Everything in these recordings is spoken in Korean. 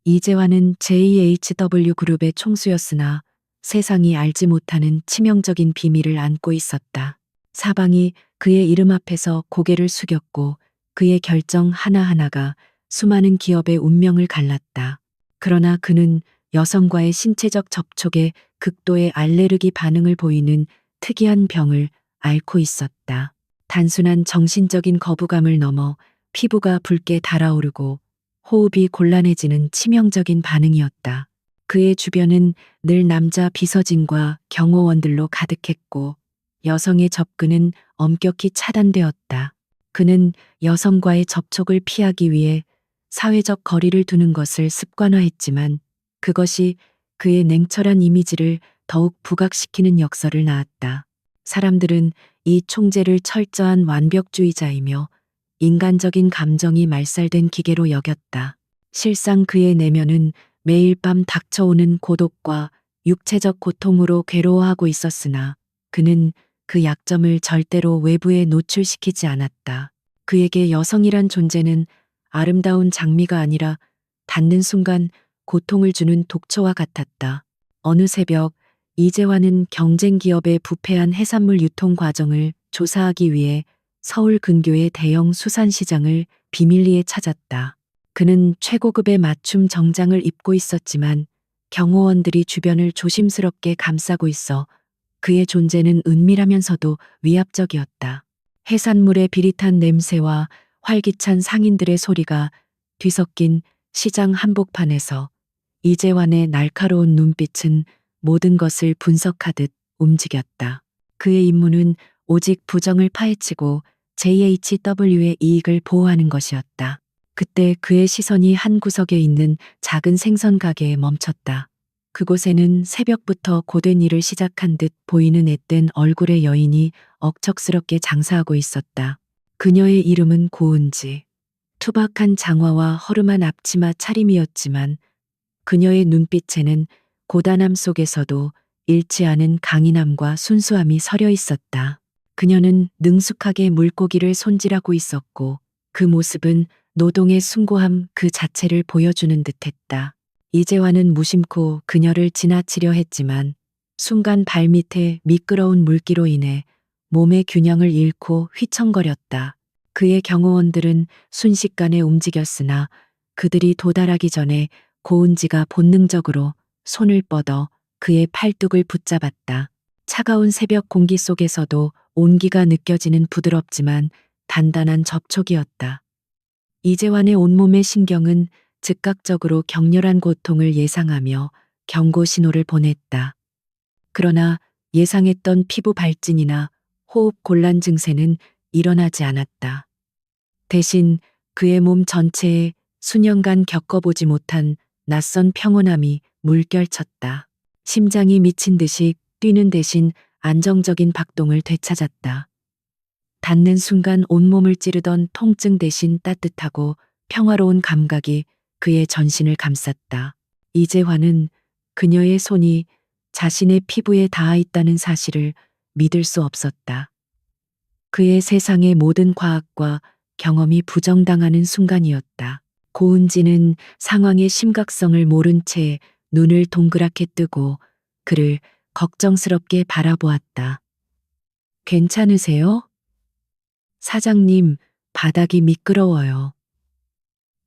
이재환은 JHW 그룹의 총수였으나 세상이 알지 못하는 치명적인 비밀을 안고 있었다. 사방이 그의 이름 앞에서 고개를 숙였고 그의 결정 하나하나가 수많은 기업의 운명을 갈랐다. 그러나 그는 여성과의 신체적 접촉에 극도의 알레르기 반응을 보이는 특이한 병을 앓고 있었다. 단순한 정신적인 거부감을 넘어 피부가 붉게 달아오르고 호흡이 곤란해지는 치명적인 반응이었다. 그의 주변은 늘 남자 비서진과 경호원들로 가득했고 여성의 접근은 엄격히 차단되었다. 그는 여성과의 접촉을 피하기 위해 사회적 거리를 두는 것을 습관화했지만 그것이 그의 냉철한 이미지를 더욱 부각시키는 역설을 낳았다. 사람들은 이 총재를 철저한 완벽주의자이며 인간적인 감정이 말살된 기계로 여겼다. 실상 그의 내면은 매일 밤 닥쳐오는 고독과 육체적 고통으로 괴로워하고 있었으나 그는 그 약점을 절대로 외부에 노출시키지 않았다. 그에게 여성이란 존재는 아름다운 장미가 아니라 닿는 순간 고통을 주는 독초와 같았다. 어느 새벽 이재환은 경쟁 기업의 부패한 해산물 유통 과정을 조사하기 위해 서울 근교의 대형 수산시장을 비밀리에 찾았다. 그는 최고급의 맞춤 정장을 입고 있었지만 경호원들이 주변을 조심스럽게 감싸고 있어 그의 존재는 은밀하면서도 위압적이었다. 해산물의 비릿한 냄새와 활기찬 상인들의 소리가 뒤섞인 시장 한복판에서 이재환의 날카로운 눈빛은 모든 것을 분석하듯 움직였다. 그의 임무는 오직 부정을 파헤치고 JHW의 이익을 보호하는 것이었다. 그때 그의 시선이 한 구석에 있는 작은 생선 가게에 멈췄다. 그곳에는 새벽부터 고된 일을 시작한 듯 보이는 앳된 얼굴의 여인이 억척스럽게 장사하고 있었다. 그녀의 이름은 고은지. 투박한 장화와 허름한 앞치마 차림이었지만 그녀의 눈빛에는 고단함 속에서도 잃지 않은 강인함과 순수함이 서려 있었다. 그녀는 능숙하게 물고기를 손질하고 있었고 그 모습은 노동의 숭고함 그 자체를 보여주는 듯했다. 이재환은 무심코 그녀를 지나치려 했지만 순간 발밑에 미끄러운 물기로 인해 몸의 균형을 잃고 휘청거렸다. 그의 경호원들은 순식간에 움직였으나 그들이 도달하기 전에 고은지가 본능적으로 손을 뻗어 그의 팔뚝을 붙잡았다. 차가운 새벽 공기 속에서도 온기가 느껴지는 부드럽지만 단단한 접촉이었다. 이재환의 온몸의 신경은 즉각적으로 격렬한 고통을 예상하며 경고 신호를 보냈다. 그러나 예상했던 피부 발진이나 호흡 곤란 증세는 일어나지 않았다. 대신 그의 몸 전체에 수년간 겪어보지 못한 낯선 평온함이 물결쳤다. 심장이 미친 듯이 뛰는 대신 안정적인 박동을 되찾았다. 닿는 순간 온몸을 찌르던 통증 대신 따뜻하고 평화로운 감각이 그의 전신을 감쌌다. 이재환은 그녀의 손이 자신의 피부에 닿아 있다는 사실을 믿을 수 없었다. 그의 세상의 모든 과학과 경험이 부정당하는 순간이었다. 고은지는 상황의 심각성을 모른 채 눈을 동그랗게 뜨고 그를 걱정스럽게 바라보았다. 괜찮으세요? 사장님, 바닥이 미끄러워요.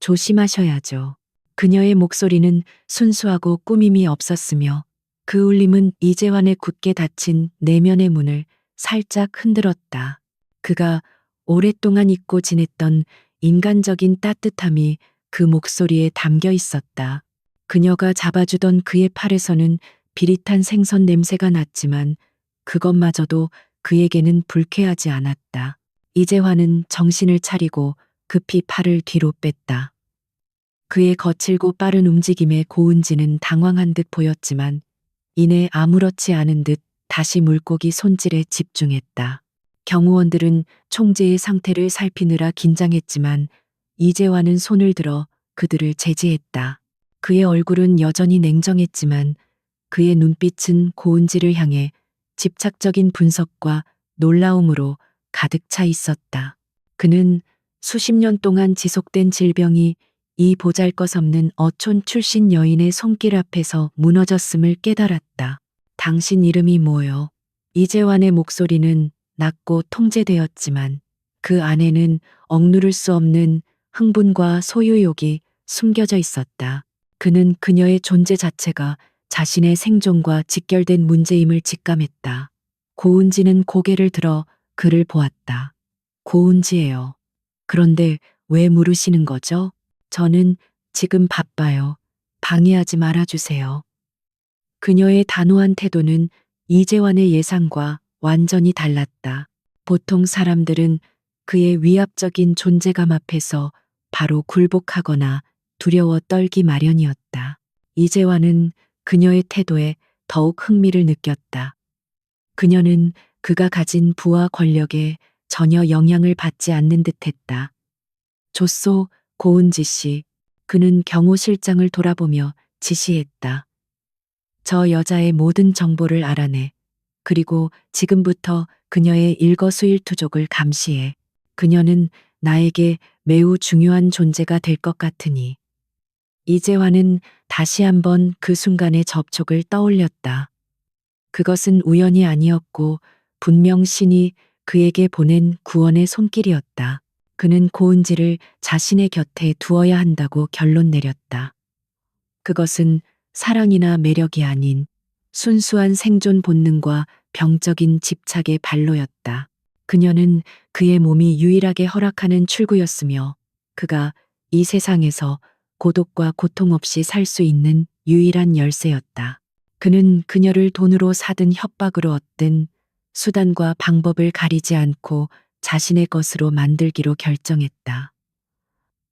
조심하셔야죠. 그녀의 목소리는 순수하고 꾸밈이 없었으며 그 울림은 이재환의 굳게 닫힌 내면의 문을 살짝 흔들었다. 그가 오랫동안 잊고 지냈던 인간적인 따뜻함이 그 목소리에 담겨 있었다. 그녀가 잡아주던 그의 팔에서는 비릿한 생선 냄새가 났지만 그것마저도 그에게는 불쾌하지 않았다. 이재환은 정신을 차리고 급히 팔을 뒤로 뺐다. 그의 거칠고 빠른 움직임에 고은지는 당황한 듯 보였지만 이내 아무렇지 않은 듯 다시 물고기 손질에 집중했다. 경호원들은 총재의 상태를 살피느라 긴장했지만 이재환은 손을 들어 그들을 제지했다. 그의 얼굴은 여전히 냉정했지만 그의 눈빛은 고은지를 향해 집착적인 분석과 놀라움으로 가득 차 있었다. 그는 수십 년 동안 지속된 질병이 이 보잘것없는 어촌 출신 여인의 손길 앞에서 무너졌음을 깨달았다. 당신 이름이 뭐요? 이재환의 목소리는 낮고 통제되었지만 그 안에는 억누를 수 없는 흥분과 소유욕이 숨겨져 있었다. 그는 그녀의 존재 자체가 자신의 생존과 직결된 문제임을 직감했다. 고은지는 고개를 들어 그를 보았다. 고은지예요. 그런데 왜 물으시는 거죠? 저는 지금 바빠요. 방해하지 말아주세요. 그녀의 단호한 태도는 이재환의 예상과 완전히 달랐다. 보통 사람들은 그의 위압적인 존재감 앞에서 바로 굴복하거나 두려워 떨기 마련이었다. 이재환은 그녀의 태도에 더욱 흥미를 느꼈다. 그녀는 그가 가진 부와 권력에 전혀 영향을 받지 않는 듯했다. 조소, 고은지 씨. 그는 경호실장을 돌아보며 지시했다. 저 여자의 모든 정보를 알아내. 그리고 지금부터 그녀의 일거수일투족을 감시해. 그녀는 나에게 매우 중요한 존재가 될 것 같으니. 이재환은 다시 한번 그 순간의 접촉을 떠올렸다. 그것은 우연이 아니었고 분명 신이 그에게 보낸 구원의 손길이었다. 그는 고은지를 자신의 곁에 두어야 한다고 결론 내렸다. 그것은 사랑이나 매력이 아닌 순수한 생존 본능과 병적인 집착의 발로였다. 그녀는 그의 몸이 유일하게 허락하는 출구였으며 그가 이 세상에서 고독과 고통 없이 살 수 있는 유일한 열쇠였다. 그는 그녀를 돈으로 사든 협박으로 얻든 수단과 방법을 가리지 않고 자신의 것으로 만들기로 결정했다.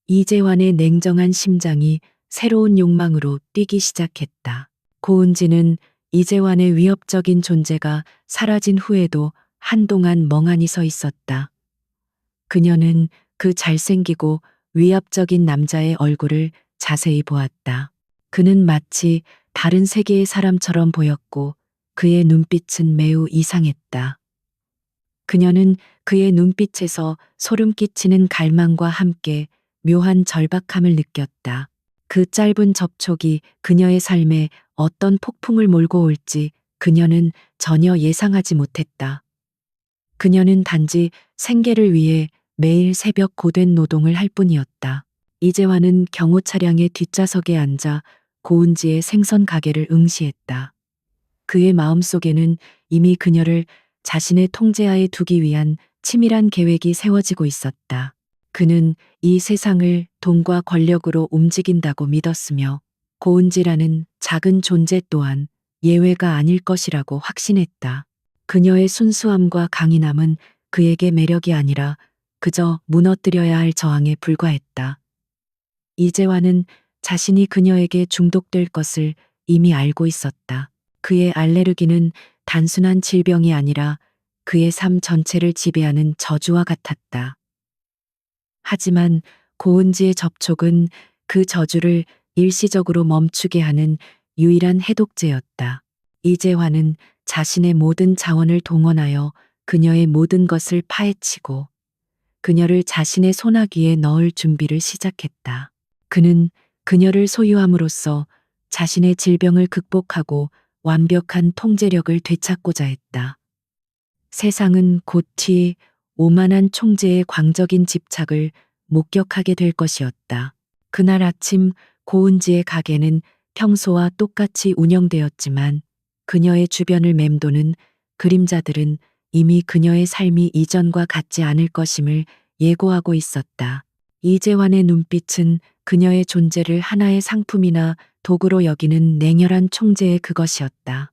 이재환의 냉정한 심장이 새로운 욕망으로 뛰기 시작했다. 고은지는 이재환의 위협적인 존재가 사라진 후에도 한동안 멍하니 서 있었다. 그녀는 그 잘생기고 위압적인 남자의 얼굴을 자세히 보았다. 그는 마치 다른 세계의 사람처럼 보였고 그의 눈빛은 매우 이상했다. 그녀는 그의 눈빛에서 소름 끼치는 갈망과 함께 묘한 절박함을 느꼈다. 그 짧은 접촉이 그녀의 삶에 어떤 폭풍을 몰고 올지 그녀는 전혀 예상하지 못했다. 그녀는 단지 생계를 위해 매일 새벽 고된 노동을 할 뿐이었다. 이재환은 경호 차량의 뒷좌석에 앉아 고은지의 생선 가게를 응시했다. 그의 마음속에는 이미 그녀를 자신의 통제하에 두기 위한 치밀한 계획이 세워지고 있었다. 그는 이 세상을 돈과 권력으로 움직인다고 믿었으며 고은지라는 작은 존재 또한 예외가 아닐 것이라고 확신했다. 그녀의 순수함과 강인함은 그에게 매력이 아니라 그저 무너뜨려야 할 저항에 불과했다. 이재환은 자신이 그녀에게 중독될 것을 이미 알고 있었다. 그의 알레르기는 단순한 질병이 아니라 그의 삶 전체를 지배하는 저주와 같았다. 하지만 고은지의 접촉은 그 저주를 일시적으로 멈추게 하는 유일한 해독제였다. 이재환은 자신의 모든 자원을 동원하여 그녀의 모든 것을 파헤치고 그녀를 자신의 소나기에 넣을 준비를 시작했다. 그는 그녀를 소유함으로써 자신의 질병을 극복하고 완벽한 통제력을 되찾고자 했다. 세상은 곧 오만한 총재의 광적인 집착을 목격하게 될 것이었다. 그날 아침 고은지의 가게는 평소와 똑같이 운영되었지만 그녀의 주변을 맴도는 그림자들은 이미 그녀의 삶이 이전과 같지 않을 것임을 예고하고 있었다. 이재환의 눈빛은 그녀의 존재를 하나의 상품이나 도구로 여기는 냉혈한 총재의 그것이었다.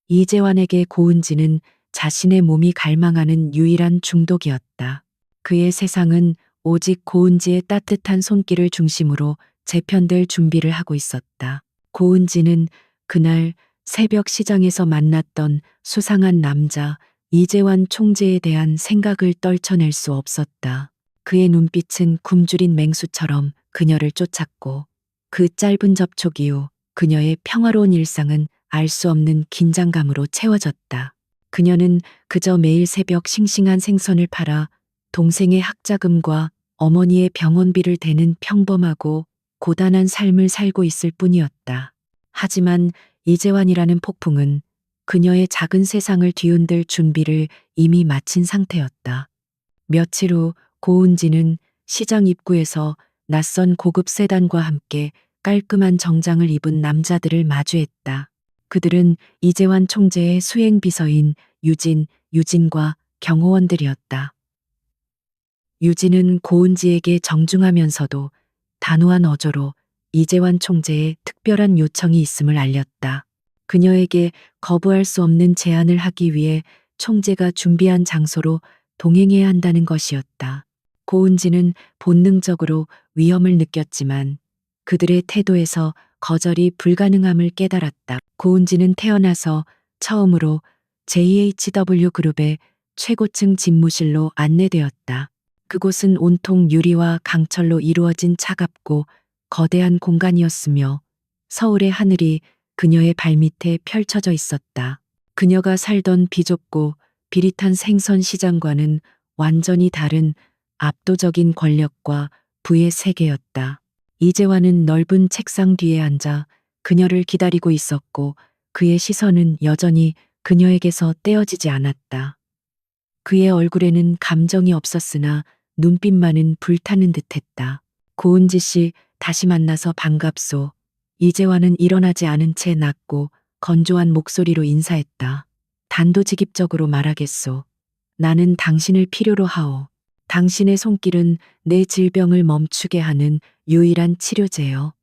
이재환에게 고은지는 자신의 몸이 갈망하는 유일한 중독이었다. 그의 세상은 오직 고은지의 따뜻한 손길을 중심으로 재편될 준비를 하고 있었다. 고은지는 그날 새벽 시장에서 만났던 수상한 남자 이재환 총재에 대한 생각을 떨쳐낼 수 없었다. 그의 눈빛은 굶주린 맹수처럼 그녀를 쫓았고 그 짧은 접촉 이후 그녀의 평화로운 일상은 알 수 없는 긴장감으로 채워졌다. 그녀는 그저 매일 새벽 싱싱한 생선을 팔아 동생의 학자금과 어머니의 병원비를 대는 평범하고 고단한 삶을 살고 있을 뿐이었다. 하지만 이재환이라는 폭풍은 그녀의 작은 세상을 뒤흔들 준비를 이미 마친 상태였다. 며칠 후 고은지는 시장 입구에서 낯선 고급 세단과 함께 깔끔한 정장을 입은 남자들을 마주했다. 그들은 이재환 총재의 수행 비서인 유진과 경호원들이었다. 유진은 고은지에게 정중하면서도 단호한 어조로 이재환 총재의 특별한 요청이 있음을 알렸다. 그녀에게 거부할 수 없는 제안을 하기 위해 총재가 준비한 장소로 동행해야 한다는 것이었다. 고은지는 본능적으로 위험을 느꼈지만 그들의 태도에서 거절이 불가능함을 깨달았다. 고은지는 태어나서 처음으로 JHW 그룹의 최고층 집무실로 안내되었다. 그곳은 온통 유리와 강철로 이루어진 차갑고 거대한 공간이었으며 서울의 하늘이 그녀의 발밑에 펼쳐져 있었다. 그녀가 살던 비좁고 비릿한 생선 시장과는 완전히 다른 압도적인 권력과 부의 세계였다. 이재환은 넓은 책상 뒤에 앉아 그녀를 기다리고 있었고 그의 시선은 여전히 그녀에게서 떼어지지 않았다. 그의 얼굴에는 감정이 없었으나 눈빛만은 불타는 듯했다. 고은지 씨, 다시 만나서 반갑소. 이재환은 일어나지 않은 채 낮고 건조한 목소리로 인사했다. 단도직입적으로 말하겠소. 나는 당신을 필요로 하오. 당신의 손길은 내 질병을 멈추게 하는 유일한 치료제요.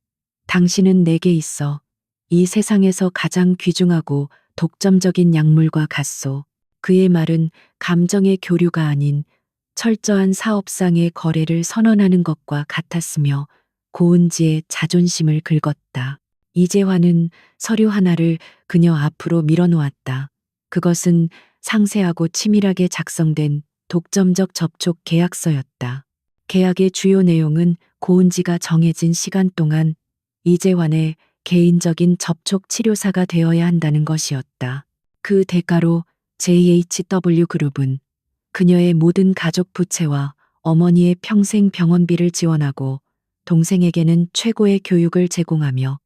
당신은 내게 있어. 이 세상에서 가장 귀중하고 독점적인 약물과 같소. 그의 말은 감정의 교류가 아닌 철저한 사업상의 거래를 선언하는 것과 같았으며 고은지의 자존심을 긁었다. 이재환은 서류 하나를 그녀 앞으로 밀어놓았다. 그것은 상세하고 치밀하게 작성된 독점적 접촉 계약서였다. 계약의 주요 내용은 고은지가 정해진 시간 동안 이재환의 개인적인 접촉 치료사가 되어야 한다는 것이었다. 그 대가로 JHW 그룹은 그녀의 모든 가족 부채와 어머니의 평생 병원비를 지원하고 동생에게는 최고의 교육을 제공하며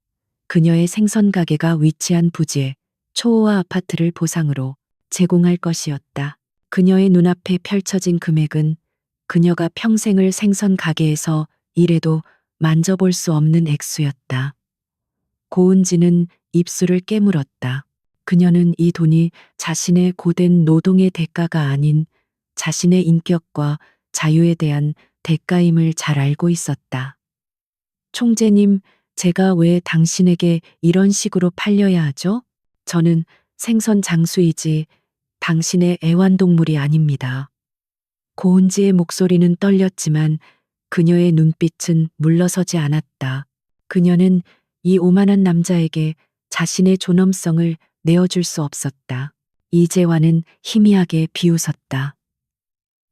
그녀의 생선 가게가 위치한 부지에 초호화 아파트를 보상으로 제공할 것이었다. 그녀의 눈앞에 펼쳐진 금액은 그녀가 평생을 생선 가게에서 일해도 만져볼 수 없는 액수였다. 고은지는 입술을 깨물었다. 그녀는 이 돈이 자신의 고된 노동의 대가가 아닌 자신의 인격과 자유에 대한 대가임을 잘 알고 있었다. 총재님, 제가 왜 당신에게 이런 식으로 팔려야 하죠? 저는 생선 장수이지 당신의 애완동물이 아닙니다. 고은지의 목소리는 떨렸지만 그녀의 눈빛은 물러서지 않았다. 그녀는 이 오만한 남자에게 자신의 존엄성을 내어줄 수 없었다. 이재환은 희미하게 비웃었다.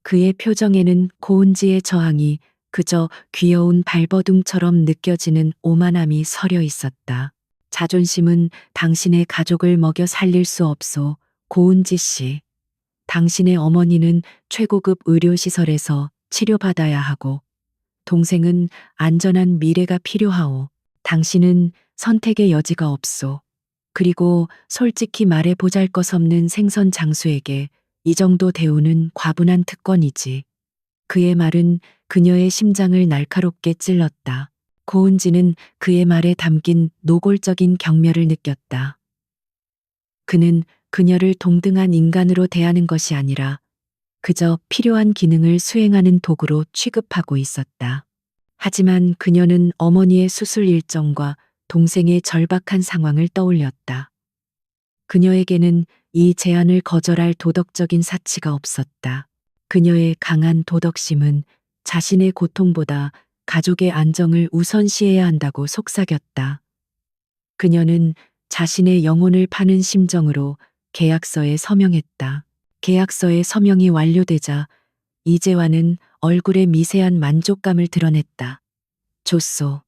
그의 표정에는 고은지의 저항이 그저 귀여운 발버둥처럼 느껴지는 오만함이 서려 있었다. 자존심은 당신의 가족을 먹여 살릴 수 없소, 고은지 씨. 당신의 어머니는 최고급 의료시설에서 치료받아야 하고, 동생은 안전한 미래가 필요하오. 당신은 선택의 여지가 없소. 그리고 솔직히 말해 보잘것없는 생선 장수에게 이 정도 대우는 과분한 특권이지. 그의 말은 그녀의 심장을 날카롭게 찔렀다. 고은지는 그의 말에 담긴 노골적인 경멸을 느꼈다. 그는 그녀를 동등한 인간으로 대하는 것이 아니라 그저 필요한 기능을 수행하는 도구로 취급하고 있었다. 하지만 그녀는 어머니의 수술 일정과 동생의 절박한 상황을 떠올렸다. 그녀에게는 이 제안을 거절할 도덕적인 사치가 없었다. 그녀의 강한 도덕심은 자신의 고통보다 가족의 안정을 우선시해야 한다고 속삭였다. 그녀는 자신의 영혼을 파는 심정으로 계약서에 서명했다. 계약서의 서명이 완료되자 이재환은 얼굴에 미세한 만족감을 드러냈다. 좋소.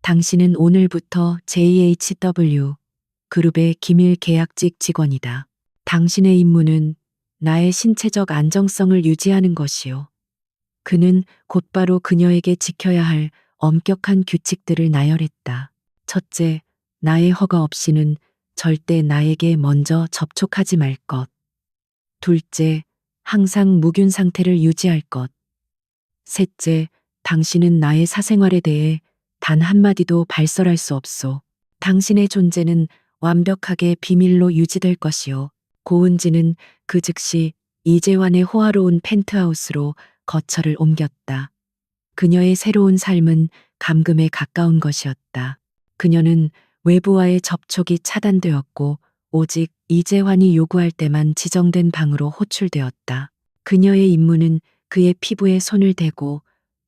당신은 오늘부터 JHW 그룹의 기밀 계약직 직원이다. 당신의 임무는 나의 신체적 안정성을 유지하는 것이요. 그는 곧바로 그녀에게 지켜야 할 엄격한 규칙들을 나열했다. 첫째, 나의 허가 없이는 절대 나에게 먼저 접촉하지 말 것. 둘째, 항상 무균 상태를 유지할 것. 셋째, 당신은 나의 사생활에 대해 단 한마디도 발설할 수 없소. 당신의 존재는 완벽하게 비밀로 유지될 것이요. 고은지는 그 즉시 이재환의 호화로운 펜트하우스로 거처를 옮겼다. 그녀의 새로운 삶은 감금에 가까운 것이었다. 그녀는 외부와의 접촉이 차단되었고 오직 이재환이 요구할 때만 지정된 방으로 호출되었다. 그녀의 임무는 그의 피부에 손을 대고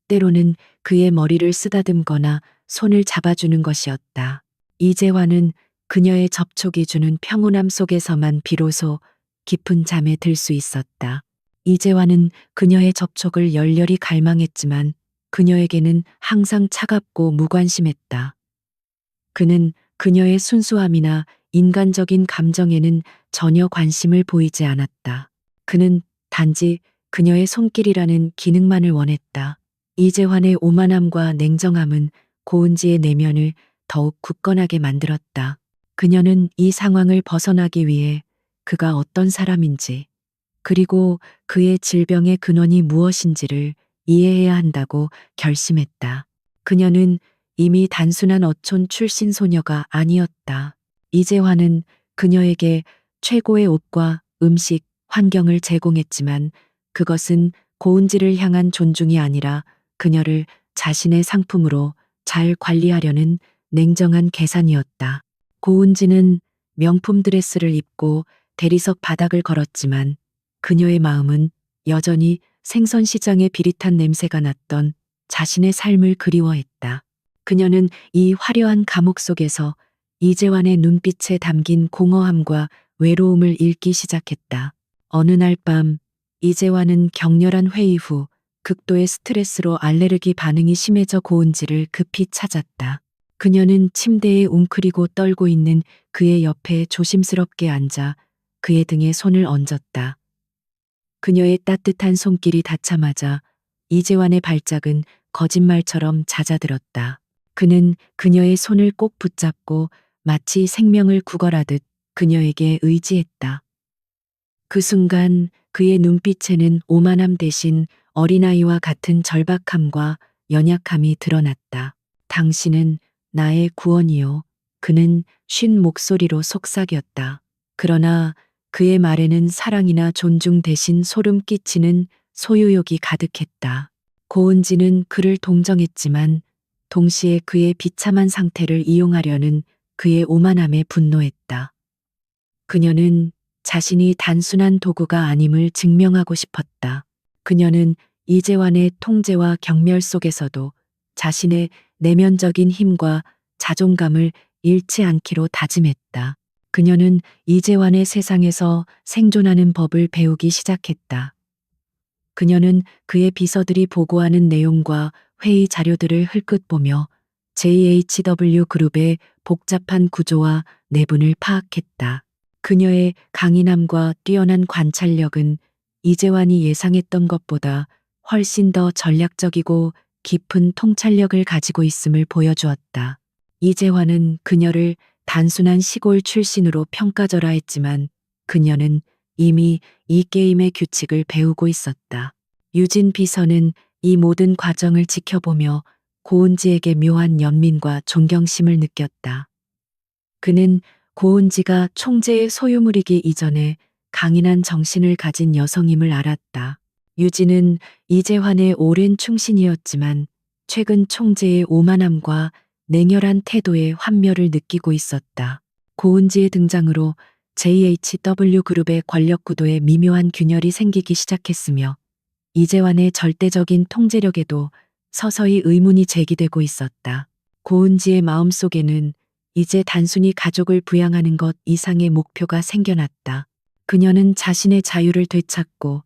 때로는 그의 머리를 쓰다듬거나 손을 잡아주는 것이었다. 이재환은 그녀의 접촉이 주는 평온함 속에서만 비로소 깊은 잠에 들 수 있었다. 이재환은 그녀의 접촉을 열렬히 갈망했지만 그녀에게는 항상 차갑고 무관심했다. 그는 그녀의 순수함이나 인간적인 감정에는 전혀 관심을 보이지 않았다. 그는 단지 그녀의 손길이라는 기능만을 원했다. 이재환의 오만함과 냉정함은 고은지의 내면을 더욱 굳건하게 만들었다. 그녀는 이 상황을 벗어나기 위해 그가 어떤 사람인지, 그리고 그의 질병의 근원이 무엇인지를 이해해야 한다고 결심했다. 그녀는 이미 단순한 어촌 출신 소녀가 아니었다. 이재환은 그녀에게 최고의 옷과 음식, 환경을 제공했지만 그것은 고은지를 향한 존중이 아니라 그녀를 자신의 상품으로 잘 관리하려는 냉정한 계산이었다. 고은지는 명품 드레스를 입고 대리석 바닥을 걸었지만 그녀의 마음은 여전히 생선 시장의 비릿한 냄새가 났던 자신의 삶을 그리워했다. 그녀는 이 화려한 감옥 속에서 이재환의 눈빛에 담긴 공허함과 외로움을 읽기 시작했다. 어느 날 밤 이재환은 격렬한 회의 후 극도의 스트레스로 알레르기 반응이 심해져 고은지를 급히 찾았다. 그녀는 침대에 웅크리고 떨고 있는 그의 옆에 조심스럽게 앉아 그의 등에 손을 얹었다. 그녀의 따뜻한 손길이 닿자마자 이재환의 발작은 거짓말처럼 잦아들었다. 그는 그녀의 손을 꼭 붙잡고 마치 생명을 구걸하듯 그녀에게 의지했다. 그 순간 그의 눈빛에는 오만함 대신 어린아이와 같은 절박함과 연약함이 드러났다. 당신은 나의 구원이요. 그는 쉰 목소리로 속삭였다. 그러나 그의 말에는 사랑이나 존중 대신 소름 끼치는 소유욕이 가득했다. 고은지는 그를 동정했지만 동시에 그의 비참한 상태를 이용하려는 그의 오만함에 분노했다. 그녀는 자신이 단순한 도구가 아님을 증명하고 싶었다. 그녀는 이재환의 통제와 경멸 속에서도 자신의 내면적인 힘과 자존감을 잃지 않기로 다짐했다. 그녀는 이재환의 세상에서 생존하는 법을 배우기 시작했다. 그녀는 그의 비서들이 보고하는 내용과 회의 자료들을 흘끗 보며 JHW 그룹의 복잡한 구조와 내분을 파악했다. 그녀의 강인함과 뛰어난 관찰력은 이재환이 예상했던 것보다 훨씬 더 전략적이고 깊은 통찰력을 가지고 있음을 보여주었다. 이재환은 그녀를 단순한 시골 출신으로 평가절하했지만 그녀는 이미 이 게임의 규칙을 배우고 있었다. 유진 비서는 이 모든 과정을 지켜보며 고은지에게 묘한 연민과 존경심을 느꼈다. 그는 고은지가 총재의 소유물이기 이전에 강인한 정신을 가진 여성임을 알았다. 유진은 이재환의 오랜 충신이었지만 최근 총재의 오만함과 냉혈한 태도에 환멸을 느끼고 있었다. 고은지의 등장으로 JHW 그룹의 권력 구도에 미묘한 균열이 생기기 시작했으며 이재환의 절대적인 통제력에도 서서히 의문이 제기되고 있었다. 고은지의 마음속에는 이제 단순히 가족을 부양하는 것 이상의 목표가 생겨났다. 그녀는 자신의 자유를 되찾고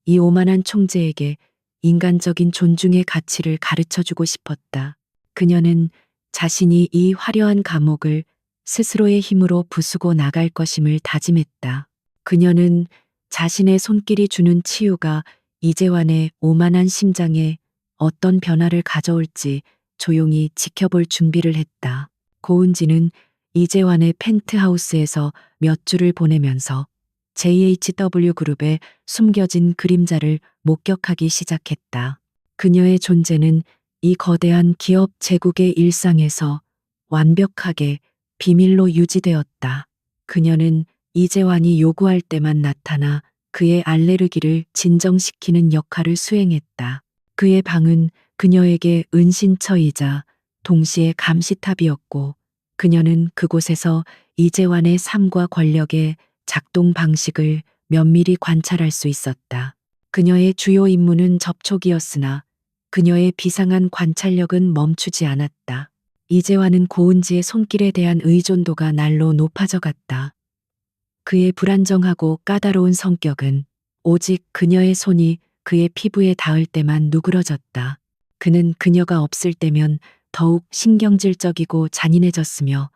이 오만한 총재에게 인간적인 존중의 가치를 가르쳐주고 싶었다. 그녀는 자신이 이 화려한 감옥을 스스로의 힘으로 부수고 나갈 것임을 다짐했다. 그녀는 자신의 손길이 주는 치유가 이재환의 오만한 심장에 어떤 변화를 가져올지 조용히 지켜볼 준비를 했다. 고은지는 이재환의 펜트하우스에서 몇 주를 보내면서 JHW 그룹의 숨겨진 그림자를 목격하기 시작했다. 그녀의 존재는 이 거대한 기업 제국의 일상에서 완벽하게 비밀로 유지되었다. 그녀는 이재환이 요구할 때만 나타나 그의 알레르기를 진정시키는 역할을 수행했다. 그의 방은 그녀에게 은신처이자 동시에 감시탑이었고, 그녀는 그곳에서 이재환의 삶과 권력의 작동 방식을 면밀히 관찰할 수 있었다. 그녀의 주요 임무는 접촉이었으나 그녀의 비상한 관찰력은 멈추지 않았다. 이재환은 고은지의 손길에 대한 의존도가 날로 높아져 갔다. 그의 불안정하고 까다로운 성격은 오직 그녀의 손이 그의 피부에 닿을 때만 누그러졌다. 그는 그녀가 없을 때면 더욱 신경질적이고 잔인해졌으며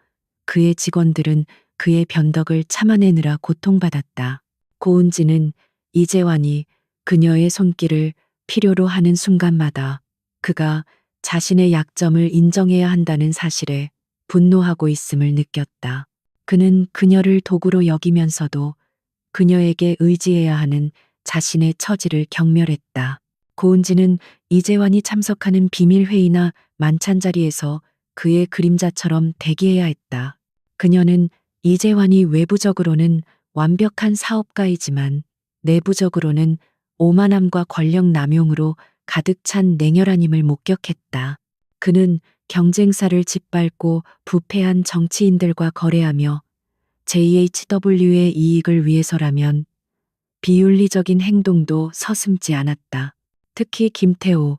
그의 직원들은 그의 변덕을 참아내느라 고통받았다. 고은지는 이재환이 그녀의 손길을 필요로 하는 순간마다 그가 자신의 약점을 인정해야 한다는 사실에 분노하고 있음을 느꼈다. 그는 그녀를 도구로 여기면서도 그녀에게 의지해야 하는 자신의 처지를 경멸했다. 고은지는 이재환이 참석하는 비밀회의나 만찬 자리에서 그의 그림자처럼 대기해야 했다. 그녀는 이재환이 외부적으로는 완벽한 사업가이지만 내부적으로는 오만함과 권력 남용으로 가득 찬 냉혈한 힘을 목격했다. 그는 경쟁사를 짓밟고 부패한 정치인들과 거래하며 JHW의 이익을 위해서라면 비윤리적인 행동도 서슴지 않았다. 특히 김태호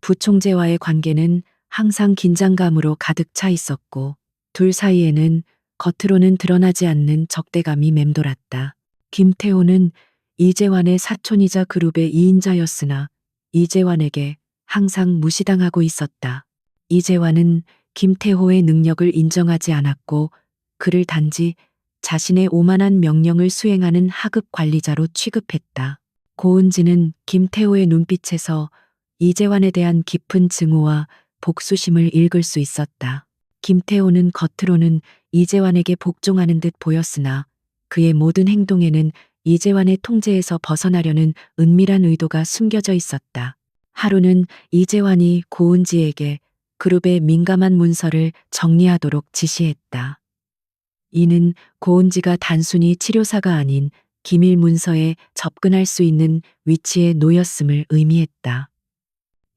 부총재와의 관계는 항상 긴장감으로 가득 차 있었고, 둘 사이에는 겉으로는 드러나지 않는 적대감이 맴돌았다. 김태호는 이재환의 사촌이자 그룹의 2인자였으나 이재환에게 항상 무시당하고 있었다. 이재환은 김태호의 능력을 인정하지 않았고 그를 단지 자신의 오만한 명령을 수행하는 하급 관리자로 취급했다. 고은지는 김태호의 눈빛에서 이재환에 대한 깊은 증오와 복수심을 읽을 수 있었다. 김태호는 겉으로는 이재환에게 복종하는 듯 보였으나 그의 모든 행동에는 이재환의 통제에서 벗어나려는 은밀한 의도가 숨겨져 있었다. 하루는 이재환이 고은지에게 그룹의 민감한 문서를 정리하도록 지시했다. 이는 고은지가 단순히 치료사가 아닌 기밀 문서에 접근할 수 있는 위치에 놓였음을 의미했다.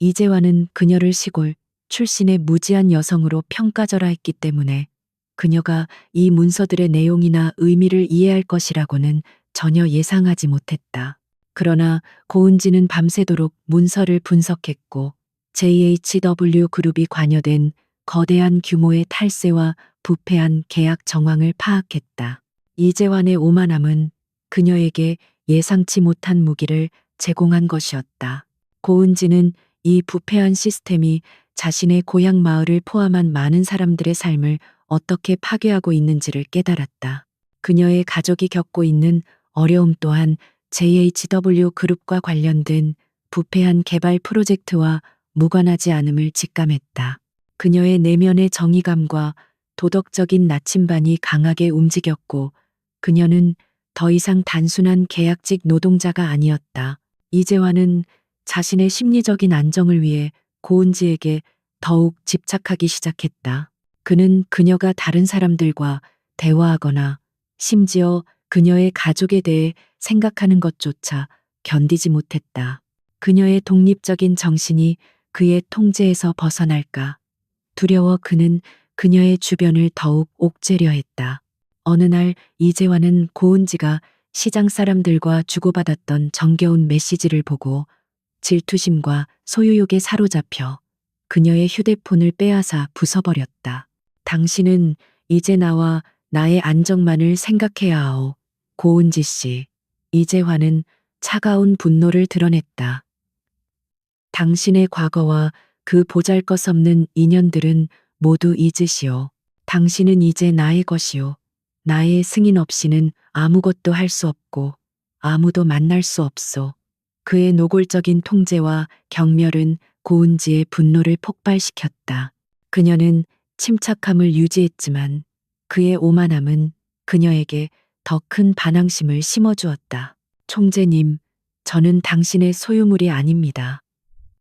이재환은 그녀를 시골 출신의 무지한 여성으로 평가절하 했기 때문에 그녀가 이 문서들의 내용이나 의미를 이해할 것이라고는 전혀 예상하지 못했다. 그러나 고은지는 밤새도록 문서를 분석했고 JHW 그룹이 관여된 거대한 규모의 탈세와 부패한 계약 정황을 파악했다. 이재환의 오만함은 그녀에게 예상치 못한 무기를 제공한 것이었다. 고은지는 이 부패한 시스템이 자신의 고향 마을을 포함한 많은 사람들의 삶을 어떻게 파괴하고 있는지를 깨달았다. 그녀의 가족이 겪고 있는 어려움 또한 JHW 그룹과 관련된 부패한 개발 프로젝트와 무관하지 않음을 직감했다. 그녀의 내면의 정의감과 도덕적인 나침반이 강하게 움직였고 그녀는 더 이상 단순한 계약직 노동자가 아니었다. 이재환은 자신의 심리적인 안정을 위해 고은지에게 더욱 집착하기 시작했다. 그는 그녀가 다른 사람들과 대화하거나 심지어 그녀의 가족에 대해 생각하는 것조차 견디지 못했다. 그녀의 독립적인 정신이 그의 통제에서 벗어날까 두려워 그는 그녀의 주변을 더욱 옥죄려 했다. 어느 날 이재환은 고은지가 시장 사람들과 주고받았던 정겨운 메시지를 보고 질투심과 소유욕에 사로잡혀 그녀의 휴대폰을 빼앗아 부숴버렸다. 당신은 이제 나와 나의 안정만을 생각해야 하오. 고은지 씨. 이재환은 차가운 분노를 드러냈다. 당신의 과거와 그 보잘것없는 인연들은 모두 잊으시오. 당신은 이제 나의 것이오. 나의 승인 없이는 아무것도 할 수 없고 아무도 만날 수 없소. 그의 노골적인 통제와 경멸은 고은지의 분노를 폭발시켰다. 그녀는 침착함을 유지했지만 그의 오만함은 그녀에게 더 큰 반항심을 심어주었다. 총재님, 저는 당신의 소유물이 아닙니다.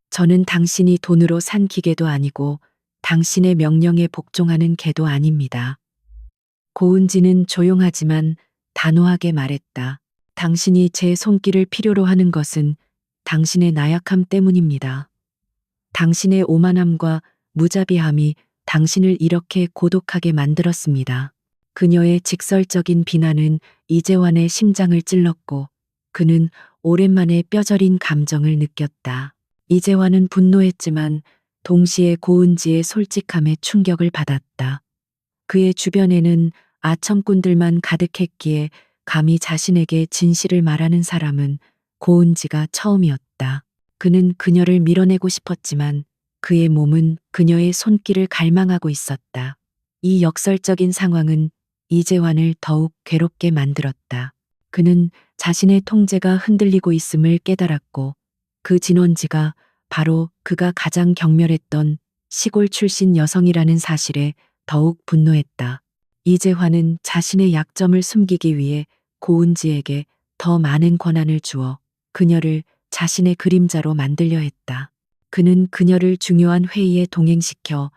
저는 당신이 돈으로 산 기계도 아니고 당신의 명령에 복종하는 개도 아닙니다. 고은지는 조용하지만 단호하게 말했다. 당신이 제 손길을 필요로 하는 것은 당신의 나약함 때문입니다. 당신의 오만함과 무자비함이 당신을 이렇게 고독하게 만들었습니다. 그녀의 직설적인 비난은 이재환의 심장을 찔렀고 그는 오랜만에 뼈저린 감정을 느꼈다. 이재환은 분노했지만 동시에 고은지의 솔직함에 충격을 받았다. 그의 주변에는 아첨꾼들만 가득했기에 감히 자신에게 진실을 말하는 사람은 고은지가 처음이었다. 그는 그녀를 밀어내고 싶었지만 그의 몸은 그녀의 손길을 갈망하고 있었다. 이 역설적인 상황은 이재환을 더욱 괴롭게 만들었다. 그는 자신의 통제가 흔들리고 있음을 깨달았고 그 진원지가 바로 그가 가장 경멸했던 시골 출신 여성이라는 사실에 더욱 분노했다. 이재환은 자신의 약점을 숨기기 위해 고은지에게 더 많은 권한을 주어 그녀를 자신의 그림자로 만들려 했다. 그는 그녀를 중요한 회의에 동행시켜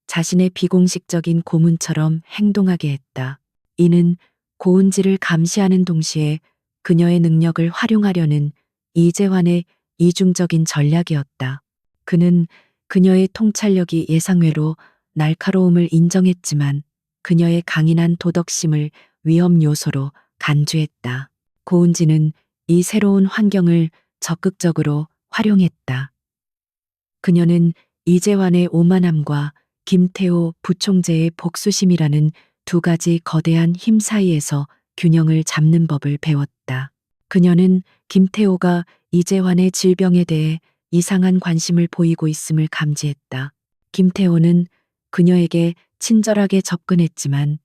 자신의 비공식적인 고문처럼 행동하게 했다. 이는 고은지를 감시하는 동시에 그녀의 능력을 활용하려는 이재환의 이중적인 전략이었다. 그는 그녀의 통찰력이 예상외로 날카로움을 인정했지만 그녀의 강인한 도덕심을 위험 요소로 간주했다. 고은지는 이 새로운 환경을 적극적으로 활용했다. 그녀는 이재환의 오만함과 김태호 부총재의 복수심이라는 두 가지 거대한 힘 사이에서 균형을 잡는 법을 배웠다. 그녀는 김태호가 이재환의 질병에 대해 이상한 관심을 보이고 있음을 감지했다. 김태호는 그녀에게 친절하게 접근했지만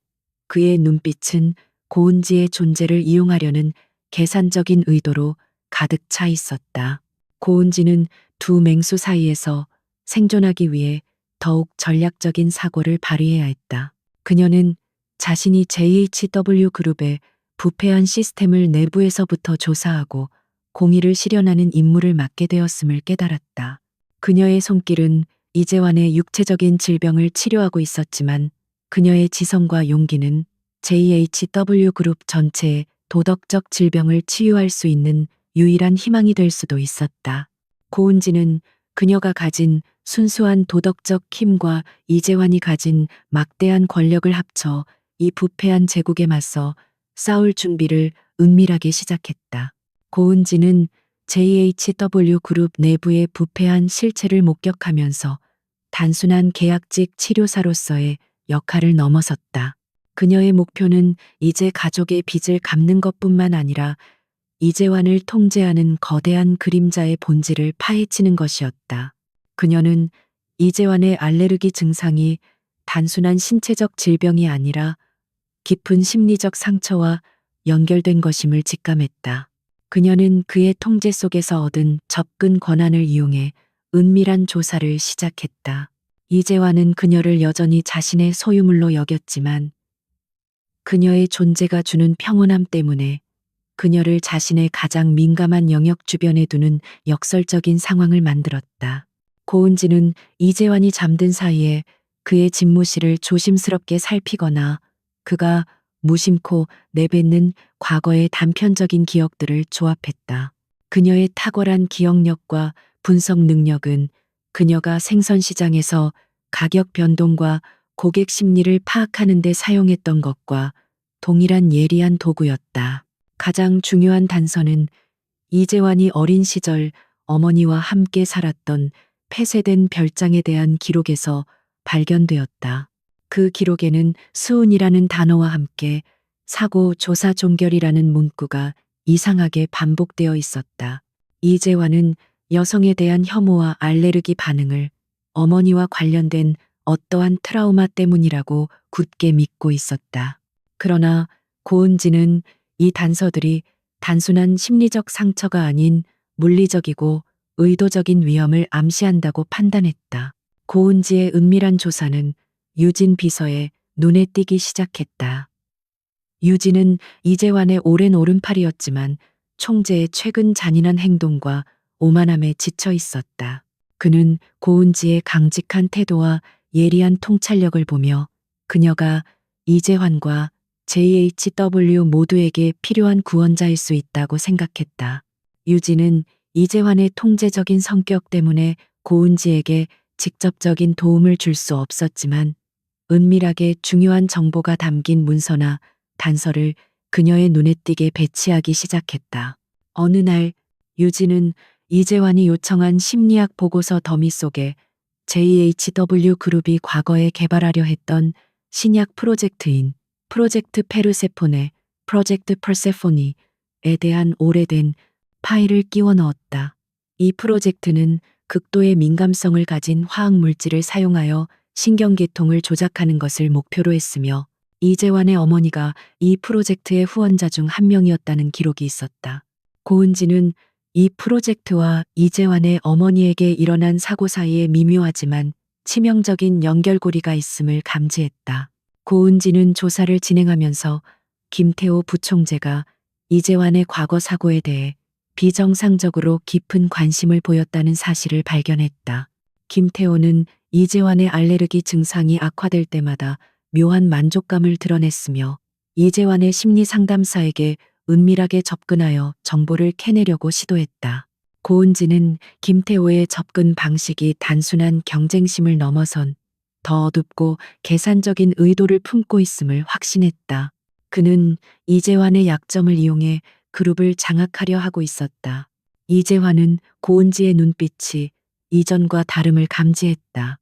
그의 눈빛은 고은지의 존재를 이용하려는 계산적인 의도로 가득 차 있었다. 고은지는 두 맹수 사이에서 생존하기 위해 더욱 전략적인 사고를 발휘해야 했다. 그녀는 자신이 JHW 그룹의 부패한 시스템을 내부에서부터 조사하고 공의를 실현하는 임무를 맡게 되었음을 깨달았다. 그녀의 손길은 이재환의 육체적인 질병을 치료하고 있었지만 그녀의 지성과 용기는 JHW 그룹 전체의 도덕적 질병을 치유할 수 있는 유일한 희망이 될 수도 있었다. 고은지는 그녀가 가진 순수한 도덕적 힘과 이재환이 가진 막대한 권력을 합쳐 이 부패한 제국에 맞서 싸울 준비를 은밀하게 시작했다. 고은지는 JHW 그룹 내부의 부패한 실체를 목격하면서 단순한 계약직 치료사로서의 역할을 넘어섰다. 그녀의 목표는 이제 가족의 빚을 갚는 것뿐만 아니라 이재환을 통제하는 거대한 그림자의 본질을 파헤치는 것이었다. 그녀는 이재환의 알레르기 증상이 단순한 신체적 질병이 아니라 깊은 심리적 상처와 연결된 것임을 직감했다. 그녀는 그의 통제 속에서 얻은 접근 권한을 이용해 은밀한 조사를 시작했다. 이재환은 그녀를 여전히 자신의 소유물로 여겼지만 그녀의 존재가 주는 평온함 때문에 그녀를 자신의 가장 민감한 영역 주변에 두는 역설적인 상황을 만들었다. 고은지는 이재환이 잠든 사이에 그의 집무실을 조심스럽게 살피거나 그가 무심코 내뱉는 과거의 단편적인 기억들을 조합했다. 그녀의 탁월한 기억력과 분석 능력은 그녀가 생선시장에서 가격 변동과 고객 심리를 파악하는 데 사용했던 것과 동일한 예리한 도구였다. 가장 중요한 단서는 이재환이 어린 시절 어머니와 함께 살았던 폐쇄된 별장에 대한 기록에서 발견되었다. 그 기록에는 수은이라는 단어와 함께 사고 조사 종결이라는 문구가 이상하게 반복되어 있었다. 이재환은 여성에 대한 혐오와 알레르기 반응을 어머니와 관련된 어떠한 트라우마 때문이라고 굳게 믿고 있었다. 그러나 고은지는 이 단서들이 단순한 심리적 상처가 아닌 물리적이고 의도적인 위험을 암시한다고 판단했다. 고은지의 은밀한 조사는 유진 비서의 눈에 띄기 시작했다. 유진은 이재환의 오랜 오른팔이었지만 총재의 최근 잔인한 행동과 오만함에 지쳐 있었다. 그는 고은지의 강직한 태도와 예리한 통찰력을 보며 그녀가 이재환과 JHW 모두에게 필요한 구원자일 수 있다고 생각했다. 유진은 이재환의 통제적인 성격 때문에 고은지에게 직접적인 도움을 줄 수 없었지만 은밀하게 중요한 정보가 담긴 문서나 단서를 그녀의 눈에 띄게 배치하기 시작했다. 어느 날 유진은 이재환이 요청한 심리학 보고서 더미 속에 JHW 그룹이 과거에 개발하려 했던 신약 프로젝트인 프로젝트 페르세포네, 프로젝트 퍼세포니에 대한 오래된 파일을 끼워 넣었다. 이 프로젝트는 극도의 민감성을 가진 화학 물질을 사용하여 신경계통을 조작하는 것을 목표로 했으며 이재환의 어머니가 이 프로젝트의 후원자 중 한 명이었다는 기록이 있었다. 고은지는 이 프로젝트와 이재환의 어머니에게 일어난 사고 사이에 미묘하지만 치명적인 연결고리가 있음을 감지했다. 고은지는 조사를 진행하면서 김태호 부총재가 이재환의 과거 사고에 대해 비정상적으로 깊은 관심을 보였다는 사실을 발견했다. 김태호는 이재환의 알레르기 증상이 악화될 때마다 묘한 만족감을 드러냈으며 이재환의 심리 상담사에게 은밀하게 접근하여 정보를 캐내려고 시도했다. 고은지는 김태호의 접근 방식이 단순한 경쟁심을 넘어선 더 어둡고 계산적인 의도를 품고 있음을 확신했다. 그는 이재환의 약점을 이용해 그룹을 장악하려 하고 있었다. 이재환은 고은지의 눈빛이 이전과 다름을 감지했다.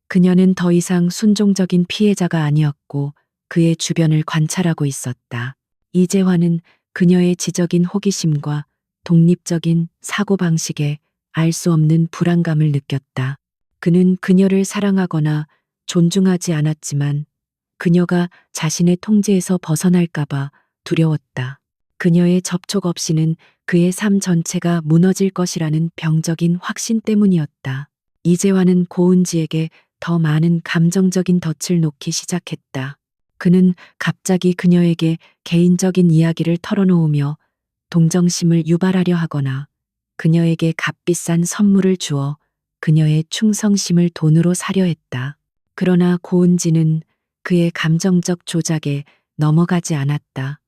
그녀는 더 이상 순종적인 피해자가 아니었고 그의 주변을 관찰하고 있었다. 이재환은 그녀의 지적인 호기심과 독립적인 사고방식에 알 수 없는 불안감을 느꼈다. 그는 그녀를 사랑하거나 존중하지 않았지만 그녀가 자신의 통제에서 벗어날까봐 두려웠다. 그녀의 접촉 없이는 그의 삶 전체가 무너질 것이라는 병적인 확신 때문이었다. 이재환은 고은지에게 더 많은 감정적인 덫을 놓기 시작했다. 그는 갑자기 그녀에게 개인적인 이야기를 털어놓으며 동정심을 유발하려 하거나 그녀에게 값비싼 선물을 주어 그녀의 충성심을 돈으로 사려 했다. 그러나 고은지는 그의 감정적 조작에 넘어가지 않았다.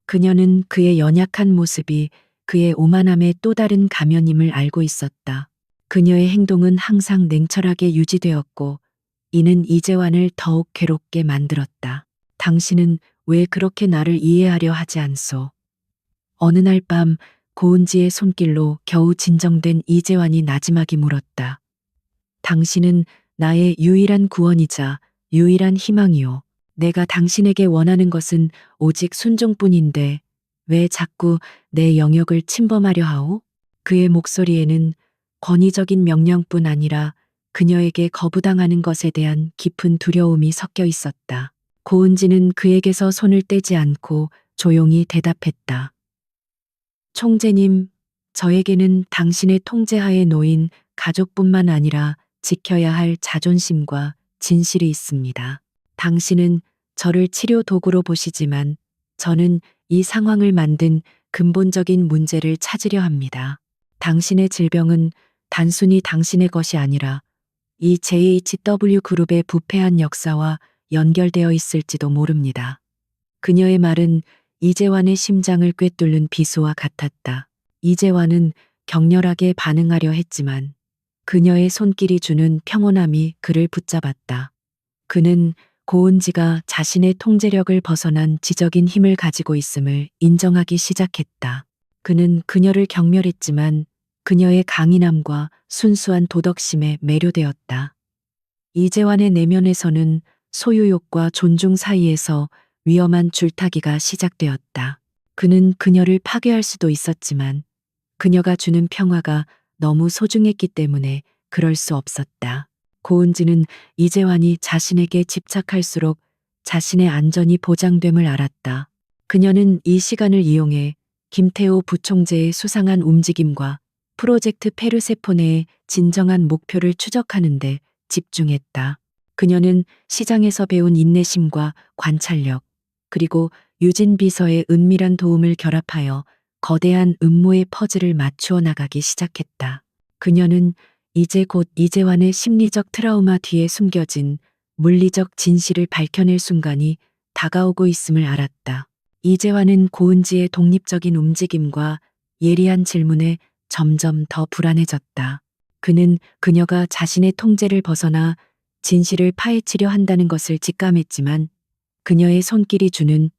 그녀는 그의 연약한 모습이 그의 오만함의 또 다른 가면임을 알고 있었다. 그녀의 행동은 항상 냉철하게 유지되었고 이는 이재환을 더욱 괴롭게 만들었다. 당신은 왜 그렇게 나를 이해하려 하지 않소? 어느 날 밤 고은지의 손길로 겨우 진정된 이재환이 나지막이 물었다. 당신은 나의 유일한 구원이자 유일한 희망이요. 내가 당신에게 원하는 것은 오직 순종뿐인데 왜 자꾸 내 영역을 침범하려 하오? 그의 목소리에는 권위적인 명령뿐 아니라 그녀에게 거부당하는 것에 대한 깊은 두려움이 섞여 있었다. 고은지는 그에게서 손을 떼지 않고 조용히 대답했다. 총재님, 저에게는 당신의 통제하에 놓인 가족뿐만 아니라 지켜야 할 자존심과 진실이 있습니다. 당신은 저를 치료 도구로 보시지만 저는 이 상황을 만든 근본적인 문제를 찾으려 합니다. 당신의 질병은 단순히 당신의 것이 아니라 이 JHW 그룹의 부패한 역사와 연결되어 있을지도 모릅니다. 그녀의 말은 이재환의 심장을 꿰뚫는 비수와 같았다. 이재환은 격렬하게 반응하려 했지만 그녀의 손길이 주는 평온함이 그를 붙잡았다. 그는 고은지가 자신의 통제력을 벗어난 지적인 힘을 가지고 있음을 인정하기 시작했다. 그는 그녀를 경멸했지만 그녀의 강인함과 순수한 도덕심에 매료되었다. 이재환의 내면에서는 소유욕과 존중 사이에서 위험한 줄타기가 시작되었다. 그는 그녀를 파괴할 수도 있었지만 그녀가 주는 평화가 너무 소중했기 때문에 그럴 수 없었다. 고은지는 이재환이 자신에게 집착할수록 자신의 안전이 보장됨을 알았다. 그녀는 이 시간을 이용해 김태호 부총재의 수상한 움직임과 프로젝트 페르세포네의 진정한 목표를 추적하는데 집중했다. 그녀는 시장에서 배운 인내심과 관찰력, 그리고 유진 비서의 은밀한 도움을 결합하여 거대한 음모의 퍼즐을 맞추어 나가기 시작했다. 그녀는 이제 곧 이재환의 심리적 트라우마 뒤에 숨겨진 물리적 진실을 밝혀낼 순간이 다가오고 있음을 알았다. 이재환은 고은지의 독립적인 움직임과 예리한 질문에 점점 더 불안해졌다. 그는 그녀가 자신의 통제를 벗어나 진실을 파헤치려 한다는 것을 직감했지만 그녀의 손길이 주는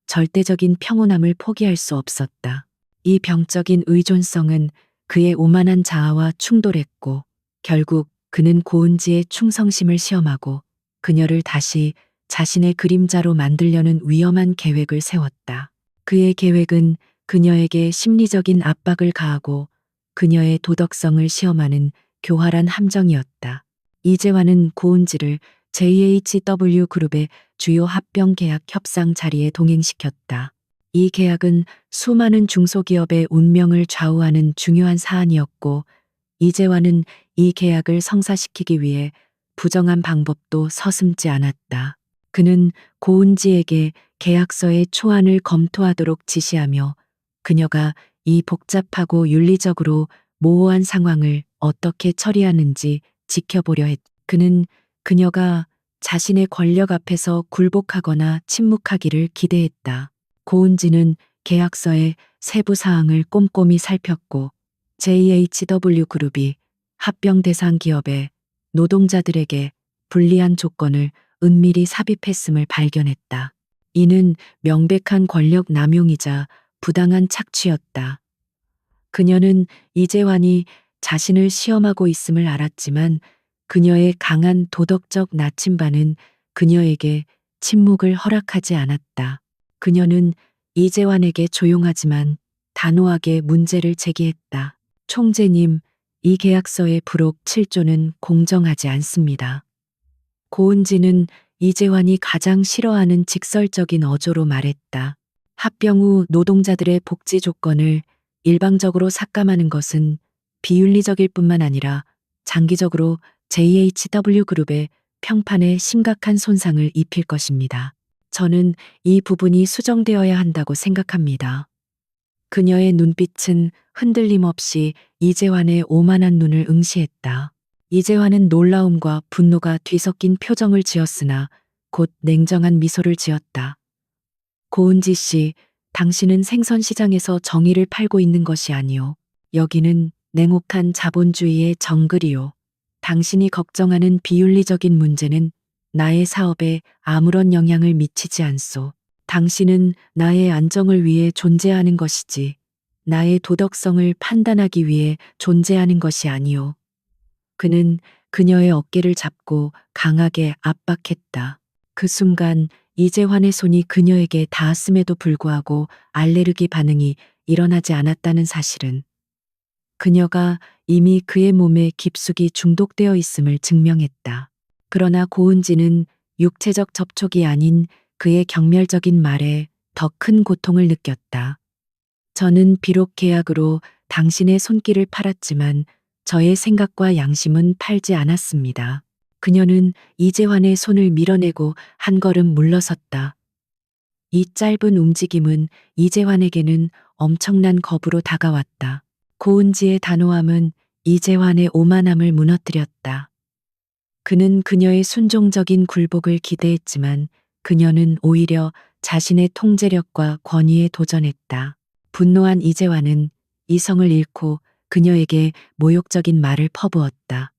절대적인 평온함을 포기할 수 없었다. 이 병적인 의존성은 그의 오만한 자아와 충돌했고 결국 그는 고은지의 충성심을 시험하고 그녀를 다시 자신의 그림자로 만들려는 위험한 계획을 세웠다. 그의 계획은 그녀에게 심리적인 압박을 가하고 그녀의 도덕성을 시험하는 교활한 함정이었다. 이재환은 고은지를 JHW 그룹의 주요 합병 계약 협상 자리에 동행시켰다. 이 계약은 수많은 중소기업의 운명을 좌우하는 중요한 사안이었고 이재환은 이 계약을 성사시키기 위해 부정한 방법도 서슴지 않았다. 그는 고은지에게 계약서의 초안을 검토하도록 지시하며 그녀가 이 복잡하고 윤리적으로 모호한 상황을 어떻게 처리하는지 지켜보려 했다. 그는 그녀가 자신의 권력 앞에서 굴복하거나 침묵하기를 기대했다. 고은지는 계약서의 세부 사항을 꼼꼼히 살폈고 JHW 그룹이 합병 대상 기업의 노동자들에게 불리한 조건을 은밀히 삽입했음을 발견했다. 이는 명백한 권력 남용이자 부당한 착취였다. 그녀는 이재환이 자신을 시험하고 있음을 알았지만 그녀의 강한 도덕적 나침반은 그녀에게 침묵을 허락하지 않았다. 그녀는 이재환에게 조용하지만 단호하게 문제를 제기했다. 총재님, 이 계약서의 부록 7조는 공정하지 않습니다. 고은지는 이재환이 가장 싫어하는 직설적인 어조로 말했다. 합병 후 노동자들의 복지 조건을 일방적으로 삭감하는 것은 비윤리적일 뿐만 아니라 장기적으로 JHW 그룹의 평판에 심각한 손상을 입힐 것입니다. 저는 이 부분이 수정되어야 한다고 생각합니다. 그녀의 눈빛은 흔들림 없이 이재환의 오만한 눈을 응시했다. 이재환은 놀라움과 분노가 뒤섞인 표정을 지었으나 곧 냉정한 미소를 지었다. 고은지 씨, 당신은 생선 시장에서 정의를 팔고 있는 것이 아니오. 여기는 냉혹한 자본주의의 정글이오. 당신이 걱정하는 비윤리적인 문제는 나의 사업에 아무런 영향을 미치지 않소. 당신은 나의 안정을 위해 존재하는 것이지, 나의 도덕성을 판단하기 위해 존재하는 것이 아니오. 그는 그녀의 어깨를 잡고 강하게 압박했다. 그 순간 이재환의 손이 그녀에게 닿았음에도 불구하고 알레르기 반응이 일어나지 않았다는 사실은 그녀가 이미 그의 몸에 깊숙이 중독되어 있음을 증명했다. 그러나 고은지는 육체적 접촉이 아닌 그의 경멸적인 말에 더 큰 고통을 느꼈다. 저는 비록 계약으로 당신의 손길을 팔았지만 저의 생각과 양심은 팔지 않았습니다. 그녀는 이재환의 손을 밀어내고 한 걸음 물러섰다. 이 짧은 움직임은 이재환에게는 엄청난 겁으로 다가왔다. 고은지의 단호함은 이재환의 오만함을 무너뜨렸다. 그는 그녀의 순종적인 굴복을 기대했지만 그녀는 오히려 자신의 통제력과 권위에 도전했다. 분노한 이재환은 이성을 잃고 그녀에게 모욕적인 말을 퍼부었다.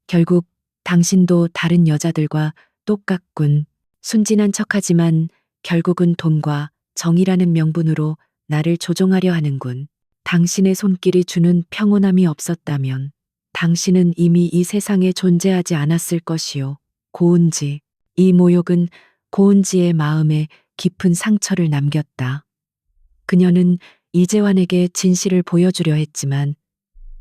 결국 당신도 다른 여자들과 똑같군. 순진한 척하지만 결국은 돈과 정의라는 명분으로 나를 조종하려 하는군. 당신의 손길이 주는 평온함이 없었다면 당신은 이미 이 세상에 존재하지 않았을 것이요. 고은지. 이 모욕은 고은지의 마음에 깊은 상처를 남겼다. 그녀는 이재환에게 진실을 보여주려 했지만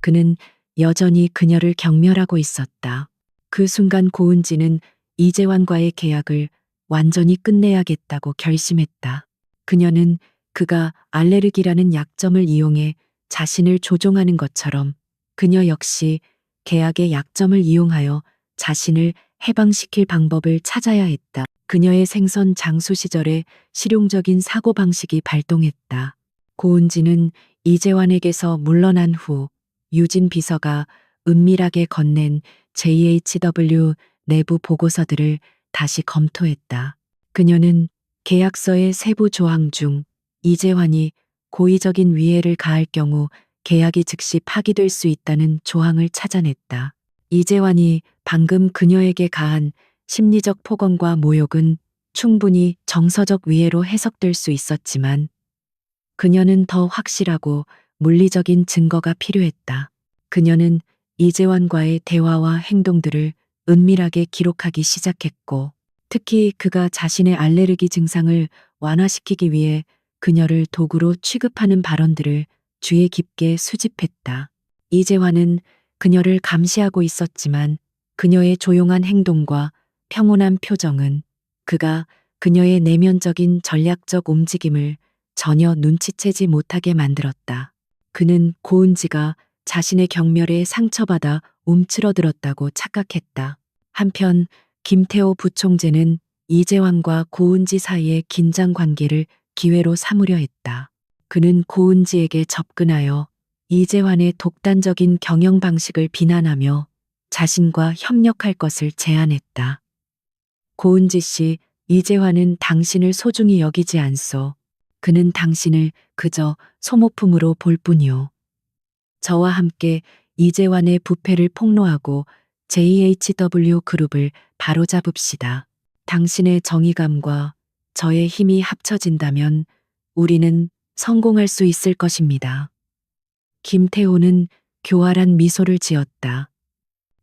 그는 여전히 그녀를 경멸하고 있었다. 그 순간 고은지는 이재환과의 계약을 완전히 끝내야겠다고 결심했다. 그녀는 그가 알레르기라는 약점을 이용해 자신을 조종하는 것처럼 그녀 역시 계약의 약점을 이용하여 자신을 해방시킬 방법을 찾아야 했다. 그녀의 생선 장수 시절에 실용적인 사고방식이 발동했다. 고은지는 이재환에게서 물러난 후 유진 비서가 은밀하게 건넨 JHW 내부 보고서들을 다시 검토했다. 그녀는 계약서의 세부 조항 중 이재환이 고의적인 위해를 가할 경우 계약이 즉시 파기될 수 있다는 조항을 찾아냈다. 이재환이 방금 그녀에게 가한 심리적 폭언과 모욕은 충분히 정서적 위해로 해석될 수 있었지만 그녀는 더 확실하고 물리적인 증거가 필요했다. 그녀는 이재환과의 대화와 행동들을 은밀하게 기록하기 시작했고, 특히 그가 자신의 알레르기 증상을 완화시키기 위해 그녀를 도구로 취급하는 발언들을 주의 깊게 수집했다. 이재환은 그녀를 감시하고 있었지만 그녀의 조용한 행동과 평온한 표정은 그가 그녀의 내면적인 전략적 움직임을 전혀 눈치채지 못하게 만들었다. 그는 고은지가 자신의 경멸에 상처받아 움츠러들었다고 착각했다. 한편 김태호 부총재는 이재환과 고은지 사이의 긴장 관계를 기회로 삼으려 했다. 그는 고은지에게 접근하여 이재환의 독단적인 경영 방식을 비난하며 자신과 협력할 것을 제안했다. 고은지 씨, 이재환은 당신을 소중히 여기지 않소. 그는 당신을 그저 소모품으로 볼 뿐이오. 저와 함께 이재환의 부패를 폭로하고 JHW 그룹을 바로잡읍시다. 당신의 정의감과 저의 힘이 합쳐진다면 우리는 성공할 수 있을 것입니다. 김태호는 교활한 미소를 지었다.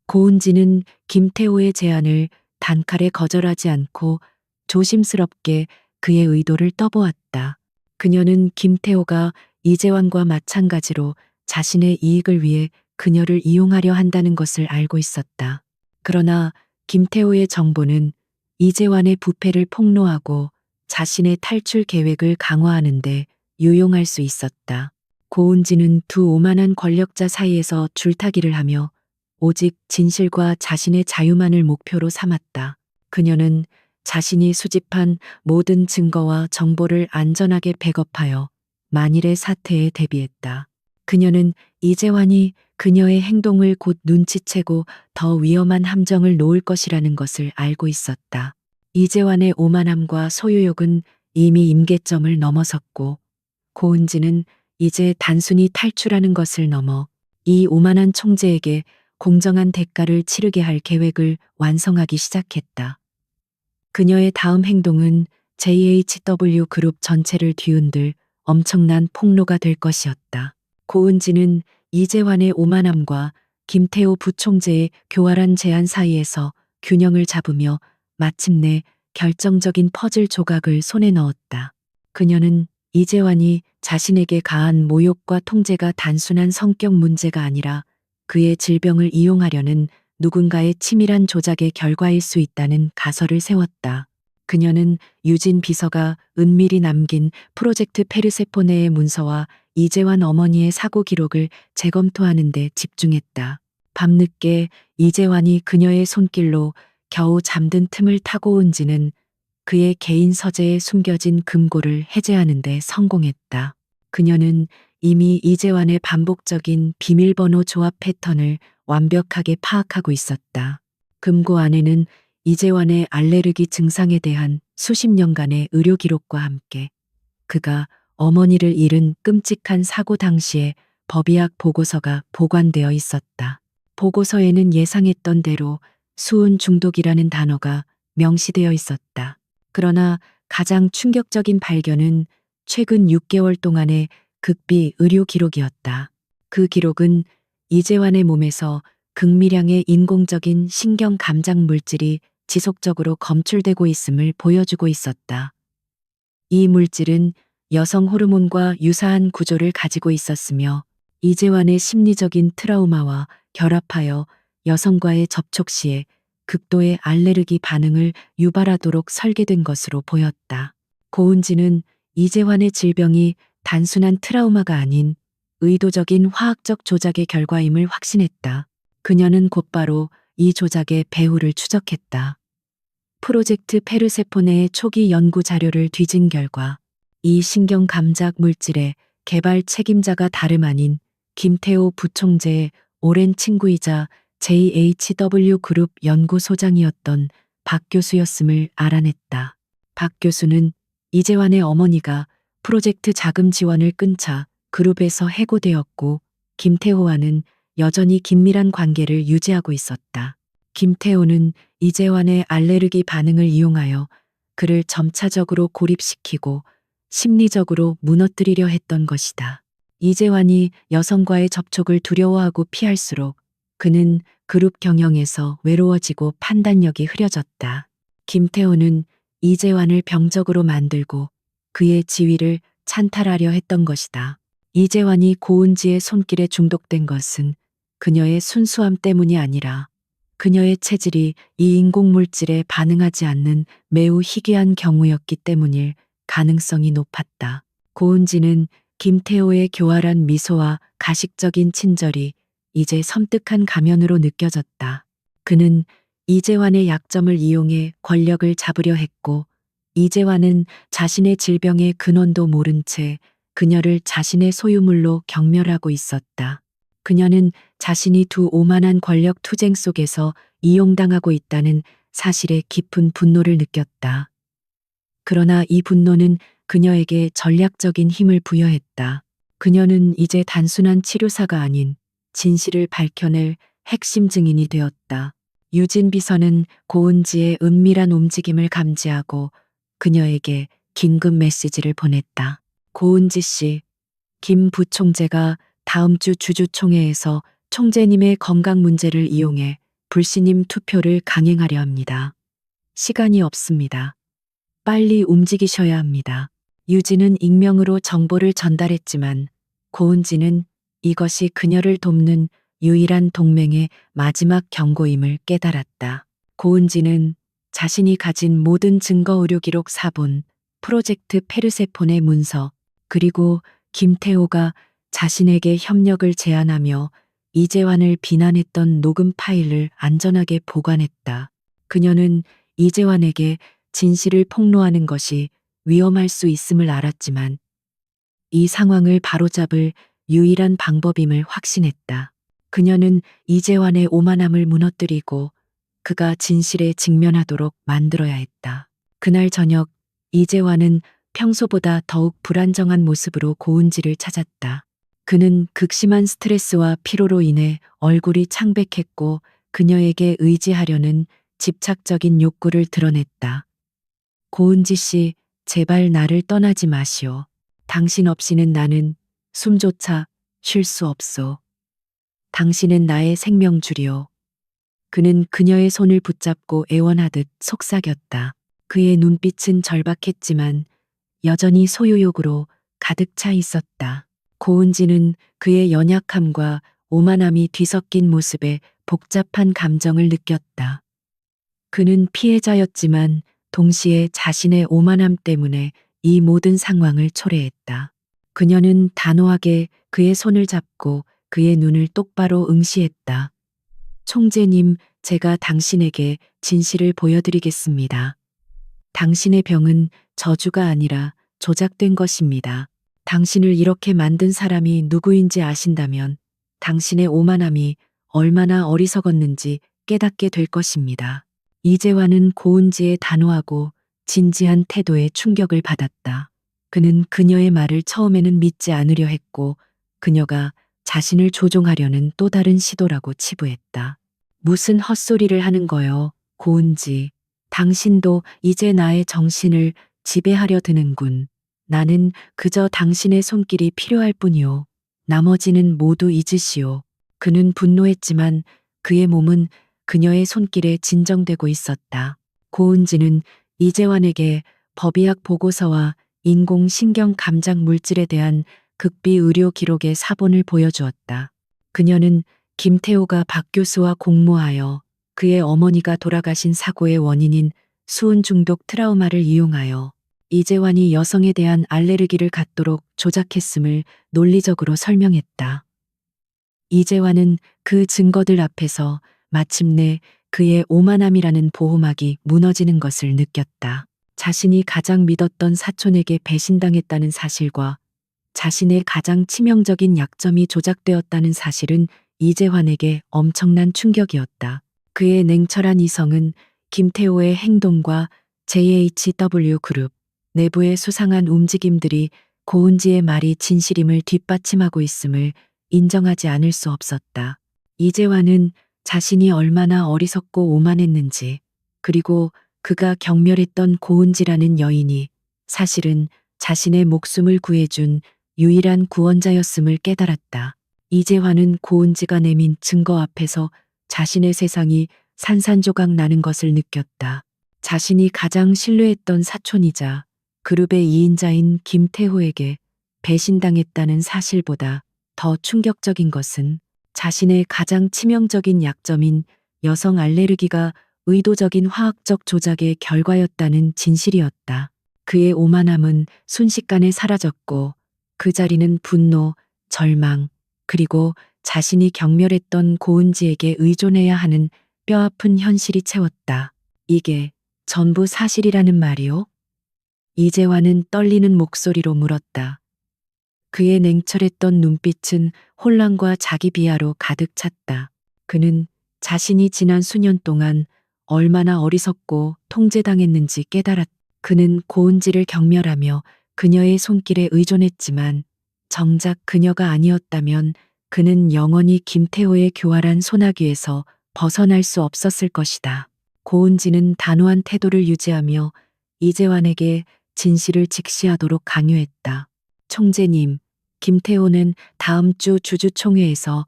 고은지는 김태호의 제안을 단칼에 거절하지 않고 조심스럽게 그의 의도를 떠보았다. 그녀는 김태호가 이재환과 마찬가지로 자신의 이익을 위해 그녀를 이용하려 한다는 것을 알고 있었다. 그러나 김태호의 정보는 이재환의 부패를 폭로하고 자신의 탈출 계획을 강화하는데 유용할 수 있었다. 고은지는 두 오만한 권력자 사이에서 줄타기를 하며 오직 진실과 자신의 자유만을 목표로 삼았다. 그녀는 자신이 수집한 모든 증거와 정보를 안전하게 백업하여 만일의 사태에 대비했다. 그녀는 이재환이 그녀의 행동을 곧 눈치채고 더 위험한 함정을 놓을 것이라는 것을 알고 있었다. 이재환의 오만함과 소유욕은 이미 임계점을 넘어섰고 고은지는 이제 단순히 탈출하는 것을 넘어 이 오만한 총재에게 공정한 대가를 치르게 할 계획을 완성하기 시작했다. 그녀의 다음 행동은 JHW 그룹 전체를 뒤흔들 엄청난 폭로가 될 것이었다. 고은지는 이재환의 오만함과 김태호 부총재의 교활한 제안 사이에서 균형을 잡으며 마침내 결정적인 퍼즐 조각을 손에 넣었다. 그녀는 이재환이 자신에게 가한 모욕과 통제가 단순한 성격 문제가 아니라 그의 질병을 이용하려는 누군가의 치밀한 조작의 결과일 수 있다는 가설을 세웠다. 그녀는 유진 비서가 은밀히 남긴 프로젝트 페르세포네의 문서와 이재환 어머니의 사고 기록을 재검토하는 데 집중했다. 밤늦게 이재환이 그녀의 손길로 겨우 잠든 틈을 타고 은지는 그의 개인 서재에 숨겨진 금고를 해제하는 데 성공했다. 그녀는 이미 이재환의 반복적인 비밀번호 조합 패턴을 완벽하게 파악하고 있었다. 금고 안에는 이재환의 알레르기 증상에 대한 수십 년간의 의료 기록과 함께 그가 어머니를 잃은 끔찍한 사고 당시의 법의학 보고서가 보관되어 있었다. 보고서에는 예상했던 대로 수은 중독이라는 단어가 명시되어 있었다. 그러나 가장 충격적인 발견은 최근 6개월 동안의 극비 의료 기록이었다. 그 기록은 이재환의 몸에서 극미량의 인공적인 신경 감작 물질이 지속적으로 검출되고 있음을 보여주고 있었다. 이 물질은 여성 호르몬과 유사한 구조를 가지고 있었으며 이재환의 심리적인 트라우마와 결합하여 여성과의 접촉 시에 극도의 알레르기 반응을 유발하도록 설계된 것으로 보였다. 고은지는 이재환의 질병이 단순한 트라우마가 아닌 의도적인 화학적 조작의 결과임을 확신했다. 그녀는 곧바로 이 조작의 배후를 추적했다. 프로젝트 페르세포네의 초기 연구 자료를 뒤진 결과 이 신경 감작 물질의 개발 책임자가 다름 아닌 김태호 부총재의 오랜 친구이자 JHW 그룹 연구소장이었던 박 교수였음을 알아냈다. 박 교수는 이재환의 어머니가 프로젝트 자금 지원을 끊자 그룹에서 해고되었고 김태호와는 여전히 긴밀한 관계를 유지하고 있었다. 김태호는 이재환의 알레르기 반응을 이용하여 그를 점차적으로 고립시키고 심리적으로 무너뜨리려 했던 것이다. 이재환이 여성과의 접촉을 두려워하고 피할수록 그는 그룹 경영에서 외로워지고 판단력이 흐려졌다. 김태호는 이재환을 병적으로 만들고 그의 지위를 찬탈하려 했던 것이다. 이재환이 고은지의 손길에 중독된 것은 그녀의 순수함 때문이 아니라 그녀의 체질이 이 인공물질에 반응하지 않는 매우 희귀한 경우였기 때문일 가능성이 높았다. 고은지는 김태호의 교활한 미소와 가식적인 친절이 이제 섬뜩한 가면으로 느껴졌다. 그는 이재환의 약점을 이용해 권력을 잡으려 했고 이재환은 자신의 질병의 근원도 모른 채 그녀를 자신의 소유물로 경멸하고 있었다. 그녀는 자신이 두 오만한 권력 투쟁 속에서 이용당하고 있다는 사실에 깊은 분노를 느꼈다. 그러나 이 분노는 그녀에게 전략적인 힘을 부여했다. 그녀는 이제 단순한 치료사가 아닌 진실을 밝혀낼 핵심 증인이 되었다. 유진 비서는 고은지의 은밀한 움직임을 감지하고 그녀에게 긴급 메시지를 보냈다. 고은지 씨, 김 부총재가 다음 주 주주총회에서 총재님의 건강 문제를 이용해 불신임 투표를 강행하려 합니다. 시간이 없습니다. 빨리 움직이셔야 합니다. 유진은 익명으로 정보를 전달했지만 고은지는 이것이 그녀를 돕는 유일한 동맹의 마지막 경고임을 깨달았다. 고은지는 자신이 가진 모든 증거 의료 기록 사본, 프로젝트 페르세폰의 문서, 그리고 김태호가 자신에게 협력을 제안하며 이재환을 비난했던 녹음 파일을 안전하게 보관했다. 그녀는 이재환에게 진실을 폭로하는 것이 위험할 수 있음을 알았지만 이 상황을 바로잡을 유일한 방법임을 확신했다. 그녀는 이재환의 오만함을 무너뜨리고 그가 진실에 직면하도록 만들어야 했다. 그날 저녁 이재환은 평소보다 더욱 불안정한 모습으로 고은지를 찾았다. 그는 극심한 스트레스와 피로로 인해 얼굴이 창백했고 그녀에게 의지하려는 집착적인 욕구를 드러냈다. 고은지 씨, 제발 나를 떠나지 마시오. 당신 없이는 나는 숨조차 쉴 수 없소. 당신은 나의 생명줄이오. 그는 그녀의 손을 붙잡고 애원하듯 속삭였다. 그의 눈빛은 절박했지만 여전히 소유욕으로 가득 차 있었다. 고은지는 그의 연약함과 오만함이 뒤섞인 모습에 복잡한 감정을 느꼈다. 그는 피해자였지만 동시에 자신의 오만함 때문에 이 모든 상황을 초래했다. 그녀는 단호하게 그의 손을 잡고 그의 눈을 똑바로 응시했다. 총재님, 제가 당신에게 진실을 보여드리겠습니다. 당신의 병은 저주가 아니라 조작된 것입니다. 당신을 이렇게 만든 사람이 누구인지 아신다면 당신의 오만함이 얼마나 어리석었는지 깨닫게 될 것입니다. 이재환은 고은지의 단호하고 진지한 태도에 충격을 받았다. 그는 그녀의 말을 처음에는 믿지 않으려 했고 그녀가 자신을 조종하려는 또 다른 시도라고 치부했다. 무슨 헛소리를 하는 거요, 고은지. 당신도 이제 나의 정신을 지배하려 드는군. 나는 그저 당신의 손길이 필요할 뿐이오. 나머지는 모두 잊으시오. 그는 분노했지만 그의 몸은 그녀의 손길에 진정되고 있었다. 고은지는 이재환에게 법의학 보고서와 인공신경 감작 물질에 대한 극비 의료 기록의 사본을 보여주었다. 그녀는 김태호가 박 교수와 공모하여 그의 어머니가 돌아가신 사고의 원인인 수은 중독 트라우마를 이용하여 이재환이 여성에 대한 알레르기를 갖도록 조작했음을 논리적으로 설명했다. 이재환은 그 증거들 앞에서 마침내 그의 오만함이라는 보호막이 무너지는 것을 느꼈다. 자신이 가장 믿었던 사촌에게 배신당했다는 사실과 자신의 가장 치명적인 약점이 조작되었다는 사실은 이재환에게 엄청난 충격이었다. 그의 냉철한 이성은 김태호의 행동과 JHW 그룹 내부의 수상한 움직임들이 고은지의 말이 진실임을 뒷받침하고 있음을 인정하지 않을 수 없었다. 이재환은 자신이 얼마나 어리석고 오만했는지, 그리고 그가 경멸했던 고은지라는 여인이 사실은 자신의 목숨을 구해준 유일한 구원자였음을 깨달았다. 이재환은 고은지가 내민 증거 앞에서 자신의 세상이 산산조각 나는 것을 느꼈다. 자신이 가장 신뢰했던 사촌이자 그룹의 2인자인 김태호에게 배신당했다는 사실보다 더 충격적인 것은 자신의 가장 치명적인 약점인 여성 알레르기가 의도적인 화학적 조작의 결과였다는 진실이었다. 그의 오만함은 순식간에 사라졌고 그 자리는 분노, 절망, 그리고 자신이 경멸했던 고은지에게 의존해야 하는 뼈아픈 현실이 채웠다. 이게 전부 사실이라는 말이오? 이재환은 떨리는 목소리로 물었다. 그의 냉철했던 눈빛은 혼란과 자기 비하로 가득 찼다. 그는 자신이 지난 수년 동안 얼마나 어리석고 통제당했는지 깨달았다. 그는 고은지를 경멸하며 그녀의 손길에 의존했지만 정작 그녀가 아니었다면 그는 영원히 김태호의 교활한 소나귀에서 벗어날 수 없었을 것이다. 고은지는 단호한 태도를 유지하며 이재환에게 진실을 직시하도록 강요했다. 총재님, 김태호는 다음 주 주주총회에서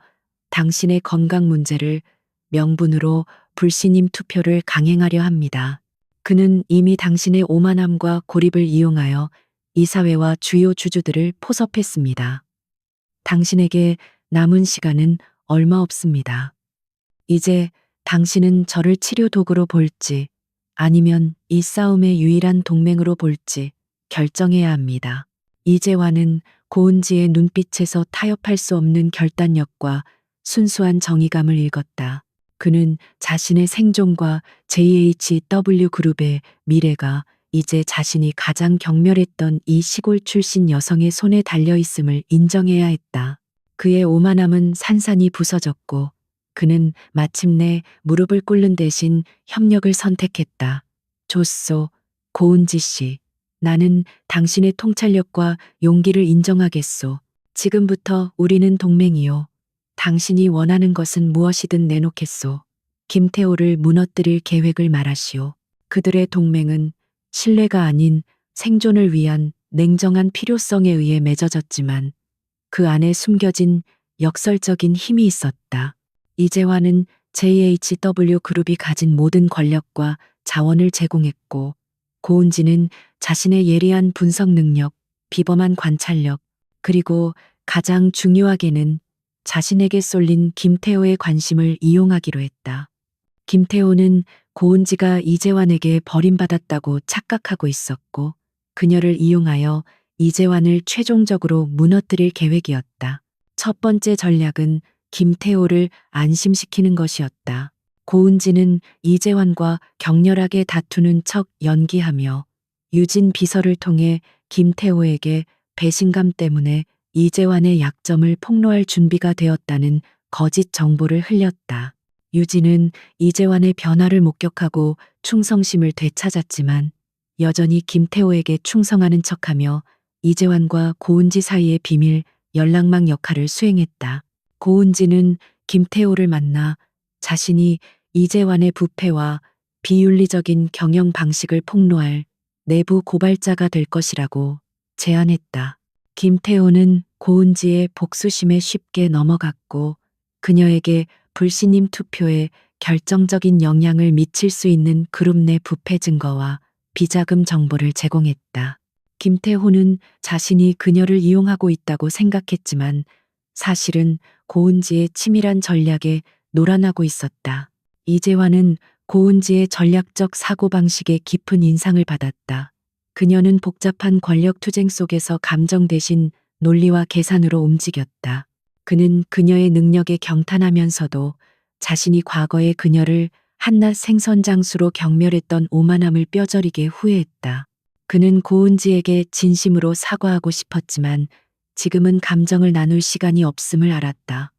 당신의 건강 문제를 명분으로 불신임 투표를 강행하려 합니다. 그는 이미 당신의 오만함과 고립을 이용하여 이사회와 주요 주주들을 포섭했습니다. 당신에게 남은 시간은 얼마 없습니다. 이제 당신은 저를 치료 도구로 볼지 아니면 이 싸움의 유일한 동맹으로 볼지 결정해야 합니다. 이재환은 고은지의 눈빛에서 타협할 수 없는 결단력과 순수한 정의감을 읽었다. 그는 자신의 생존과 JHW 그룹의 미래가 이제 자신이 가장 경멸했던 이 시골 출신 여성의 손에 달려 있음을 인정해야 했다. 그의 오만함은 산산이 부서졌고 그는 마침내 무릎을 꿇는 대신 협력을 선택했다. 조소, 고은지 씨, 나는 당신의 통찰력과 용기를 인정하겠소. 지금부터 우리는 동맹이요. 당신이 원하는 것은 무엇이든 내놓겠소. 김태호를 무너뜨릴 계획을 말하시오. 그들의 동맹은 신뢰가 아닌 생존을 위한 냉정한 필요성에 의해 맺어졌지만 그 안에 숨겨진 역설적인 힘이 있었다. 이재환은 JHW 그룹이 가진 모든 권력과 자원을 제공했고 고은지는 자신의 예리한 분석 능력, 비범한 관찰력, 그리고 가장 중요하게는 자신에게 쏠린 김태호의 관심을 이용하기로 했다. 김태호는 고은지가 이재환에게 버림받았다고 착각하고 있었고 그녀를 이용하여 이재환을 최종적으로 무너뜨릴 계획이었다. 첫 번째 전략은 김태호를 안심시키는 것이었다. 고은지는 이재환과 격렬하게 다투는 척 연기하며 유진 비서를 통해 김태호에게 배신감 때문에 이재환의 약점을 폭로할 준비가 되었다는 거짓 정보를 흘렸다. 유진은 이재환의 변화를 목격하고 충성심을 되찾았지만 여전히 김태호에게 충성하는 척하며 이재환과 고은지 사이의 비밀 연락망 역할을 수행했다. 고은지는 김태호를 만나 자신이 이재환의 부패와 비윤리적인 경영 방식을 폭로할 내부 고발자가 될 것이라고 제안했다. 김태호는 고은지의 복수심에 쉽게 넘어갔고 그녀에게 불신임 투표에 결정적인 영향을 미칠 수 있는 그룹 내 부패 증거와 비자금 정보를 제공했다. 김태호는 자신이 그녀를 이용하고 있다고 생각했지만 사실은 고은지의 치밀한 전략에 놀아나고 있었다. 이재환은 고은지의 전략적 사고방식에 깊은 인상을 받았다. 그녀는 복잡한 권력 투쟁 속에서 감정 대신 논리와 계산으로 움직였다. 그는 그녀의 능력에 경탄하면서도 자신이 과거의 그녀를 한낱 생선장수로 경멸했던 오만함을 뼈저리게 후회했다. 그는 고은지에게 진심으로 사과하고 싶었지만 지금은 감정을 나눌 시간이 없음을 알았다.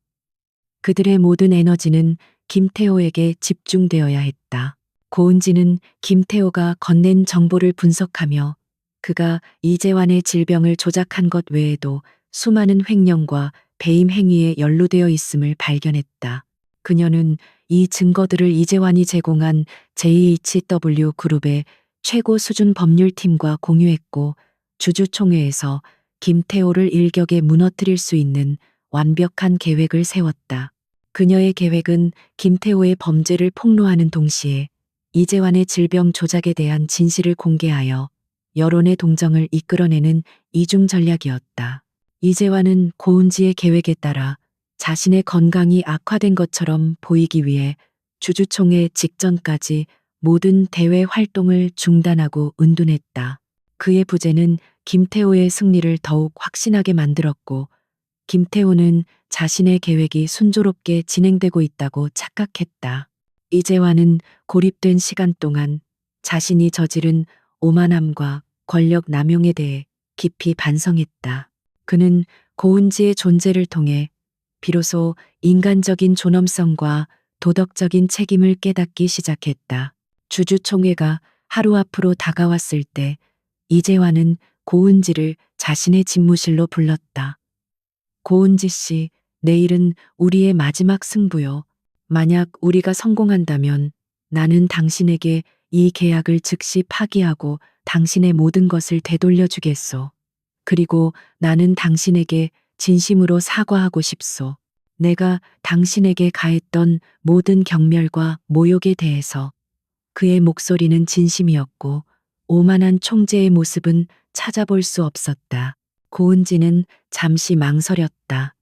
그들의 모든 에너지는 김태호에게 집중되어야 했다. 고은지는 김태호가 건넨 정보를 분석하며 그가 이재환의 질병을 조작한 것 외에도 수많은 횡령과 배임 행위에 연루되어 있음을 발견했다. 그녀는 이 증거들을 이재환이 제공한 JHW 그룹의 최고 수준 법률팀과 공유했고 주주총회에서 김태호를 일격에 무너뜨릴 수 있는 완벽한 계획을 세웠다. 그녀의 계획은 김태호의 범죄를 폭로하는 동시에 이재환의 질병 조작에 대한 진실을 공개하여 여론의 동정을 이끌어내는 이중 전략이었다. 이재환은 고은지의 계획에 따라 자신의 건강이 악화된 것처럼 보이기 위해 주주총회 직전까지 모든 대외 활동을 중단하고 은둔했다. 그의 부재는 김태호의 승리를 더욱 확신하게 만들었고 김태호는 자신의 계획이 순조롭게 진행되고 있다고 착각했다. 이재환은 고립된 시간 동안 자신이 저지른 오만함과 권력 남용에 대해 깊이 반성했다. 그는 고은지의 존재를 통해 비로소 인간적인 존엄성과 도덕적인 책임을 깨닫기 시작했다. 주주총회가 하루 앞으로 다가왔을 때 이재환은 고은지를 자신의 집무실로 불렀다. 고은지 씨, 내일은 우리의 마지막 승부요. 만약 우리가 성공한다면 나는 당신에게 이 계약을 즉시 파기하고 당신의 모든 것을 되돌려 주겠소. 그리고 나는 당신에게 진심으로 사과하고 싶소. 내가 당신에게 가했던 모든 경멸과 모욕에 대해서. 그의 목소리는 진심이었고 오만한 총재의 모습은 찾아볼 수 없었다. 고은지는 잠시 망설였다.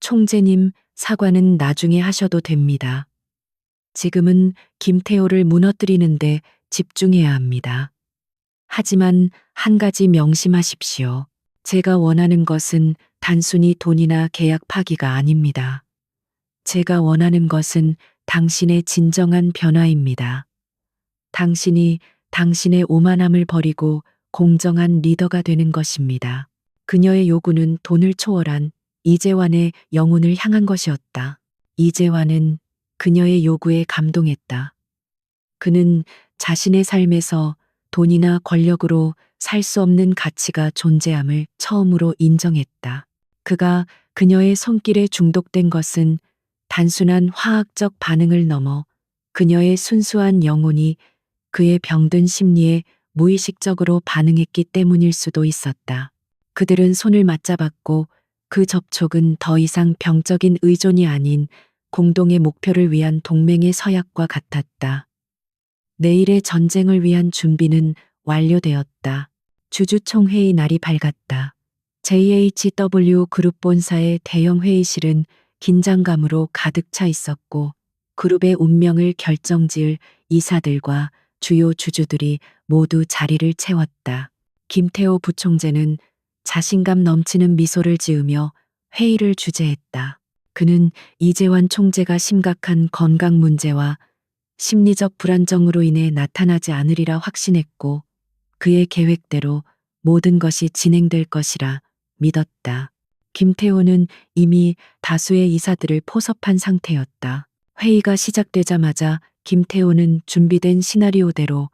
총재님, 사과는 나중에 하셔도 됩니다. 지금은 김태호를 무너뜨리는데 집중해야 합니다. 하지만 한 가지 명심하십시오. 제가 원하는 것은 단순히 돈이나 계약 파기가 아닙니다. 제가 원하는 것은 당신의 진정한 변화입니다. 당신이 당신의 오만함을 버리고 공정한 리더가 되는 것입니다. 그녀의 요구는 돈을 초월한 이재환의 영혼을 향한 것이었다. 이재환은 그녀의 요구에 감동했다. 그는 자신의 삶에서 돈이나 권력으로 살 수 없는 가치가 존재함을 처음으로 인정했다. 그가 그녀의 손길에 중독된 것은 단순한 화학적 반응을 넘어 그녀의 순수한 영혼이 그의 병든 심리에 무의식적으로 반응했기 때문일 수도 있었다. 그들은 손을 맞잡았고 그 접촉은 더 이상 병적인 의존이 아닌 공동의 목표를 위한 동맹의 서약과 같았다. 내일의 전쟁을 위한 준비는 완료되었다. 주주총회의 날이 밝았다. JHW 그룹 본사의 대형 회의실은 긴장감으로 가득 차 있었고 그룹의 운명을 결정지을 이사들과 주요 주주들이 모두 자리를 채웠다. 김태호 부총재는 자신감 넘치는 미소를 지으며 회의를 주재했다. 그는 이재환 총재가 심각한 건강 문제와 심리적 불안정으로 인해 나타나지 않으리라 확신했고 그의 계획대로 모든 것이 진행될 것이라 믿었다. 김태호는 이미 다수의 이사들을 포섭한 상태였다. 회의가 시작되자마자 김태호는 준비된 시나리오대로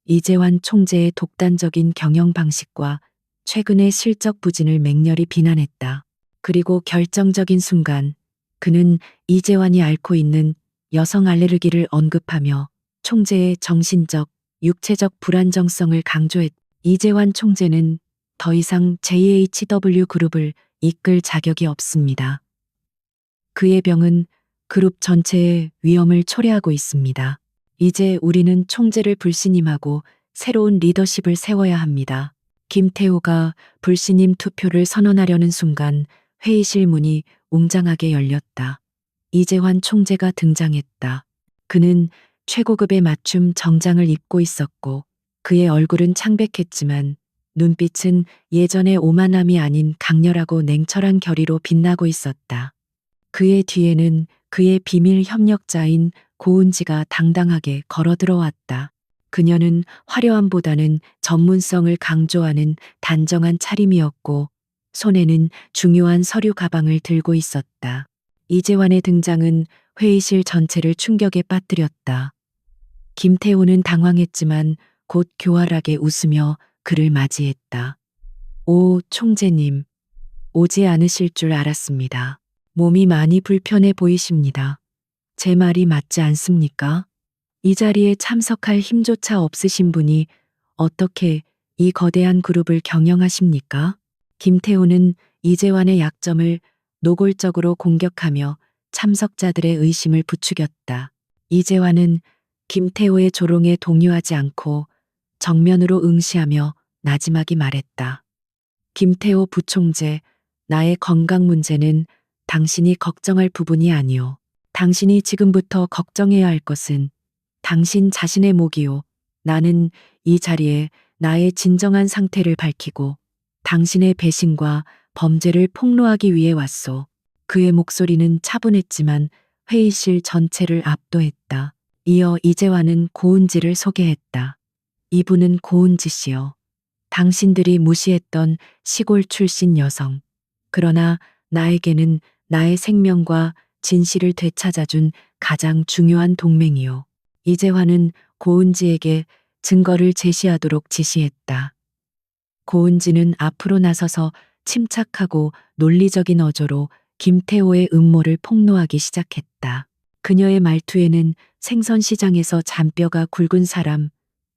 이재환 총재의 독단적인 경영 방식과 최근의 실적 부진을 맹렬히 비난했다. 그리고 결정적인 순간 그는 이재환이 앓고 있는 여성 알레르기를 언급하며 총재의 정신적, 육체적 불안정성을 강조했다. 이재환 총재는 더 이상 JHW 그룹을 이끌 자격이 없습니다. 그의 병은 그룹 전체의 위험을 초래하고 있습니다. 이제 우리는 총재를 불신임하고 새로운 리더십을 세워야 합니다. 김태호가 불신임 투표를 선언하려는 순간 회의실 문이 웅장하게 열렸다. 이재환 총재가 등장했다. 그는 최고급의 맞춤 정장을 입고 있었고 그의 얼굴은 창백했지만 눈빛은 예전의 오만함이 아닌 강렬하고 냉철한 결의로 빛나고 있었다. 그의 뒤에는 그의 비밀 협력자인 고은지가 당당하게 걸어 들어왔다. 그녀는 화려함보다는 전문성을 강조하는 단정한 차림이었고 손에는 중요한 서류 가방을 들고 있었다. 이재환의 등장은 회의실 전체를 충격에 빠뜨렸다. 김태호는 당황했지만 곧 교활하게 웃으며 그를 맞이했다. 오, 총재님. 오지 않으실 줄 알았습니다. 몸이 많이 불편해 보이십니다. 제 말이 맞지 않습니까? 이 자리에 참석할 힘조차 없으신 분이 어떻게 이 거대한 그룹을 경영하십니까? 김태호는 이재환의 약점을 노골적으로 공격하며 참석자들의 의심을 부추겼다. 이재환은 김태호의 조롱에 동요하지 않고 정면으로 응시하며 나지막이 말했다. 김태호 부총재, 나의 건강 문제는 당신이 걱정할 부분이 아니오. 당신이 지금부터 걱정해야 할 것은 당신 자신의 목이요. 나는 이 자리에 나의 진정한 상태를 밝히고 당신의 배신과 범죄를 폭로하기 위해 왔소. 그의 목소리는 차분했지만 회의실 전체를 압도했다. 이어 이재환은 고은지를 소개했다. 이분은 고은지 씨요. 당신들이 무시했던 시골 출신 여성. 그러나 나에게는 나의 생명과 진실을 되찾아준 가장 중요한 동맹이요. 이재환은 고은지에게 증거를 제시하도록 지시했다. 고은지는 앞으로 나서서 침착하고 논리적인 어조로 김태호의 음모를 폭로하기 시작했다. 그녀의 말투에는 생선시장에서 잔뼈가 굵은 사람,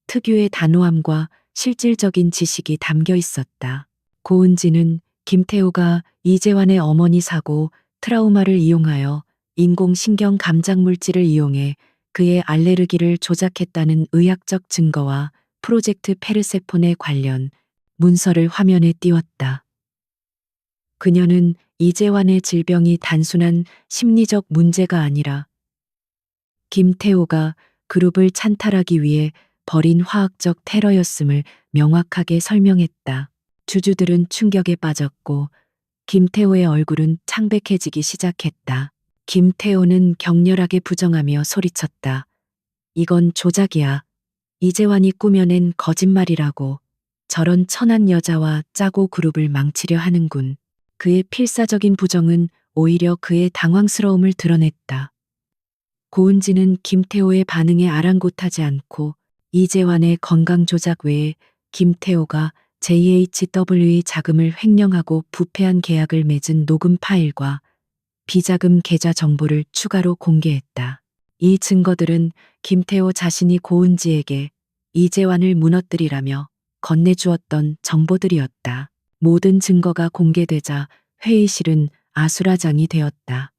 특유의 단호함과 실질적인 지식이 담겨 있었다. 고은지는 김태호가 이재환의 어머니 사고 트라우마를 이용하여 인공신경 감작 물질을 이용해 그의 알레르기를 조작했다는 의학적 증거와 프로젝트 페르세폰의 관련 문서를 화면에 띄웠다. 그녀는 이재환의 질병이 단순한 심리적 문제가 아니라 김태호가 그룹을 찬탈하기 위해 벌인 화학적 테러였음을 명확하게 설명했다. 주주들은 충격에 빠졌고 김태호의 얼굴은 창백해지기 시작했다. 김태호는 격렬하게 부정하며 소리쳤다. 이건 조작이야. 이재환이 꾸며낸 거짓말이라고. 저런 천한 여자와 짜고 그룹을 망치려 하는군. 그의 필사적인 부정은 오히려 그의 당황스러움을 드러냈다. 고은지는 김태호의 반응에 아랑곳하지 않고 이재환의 건강 조작 외에 김태호가 JHW의 자금을 횡령하고 부패한 계약을 맺은 녹음 파일과 비자금 계좌 정보를 추가로 공개했다. 이 증거들은 김태호 자신이 고은지에게 이재환을 무너뜨리라며 건네주었던 정보들이었다. 모든 증거가 공개되자 회의실은 아수라장이 되었다.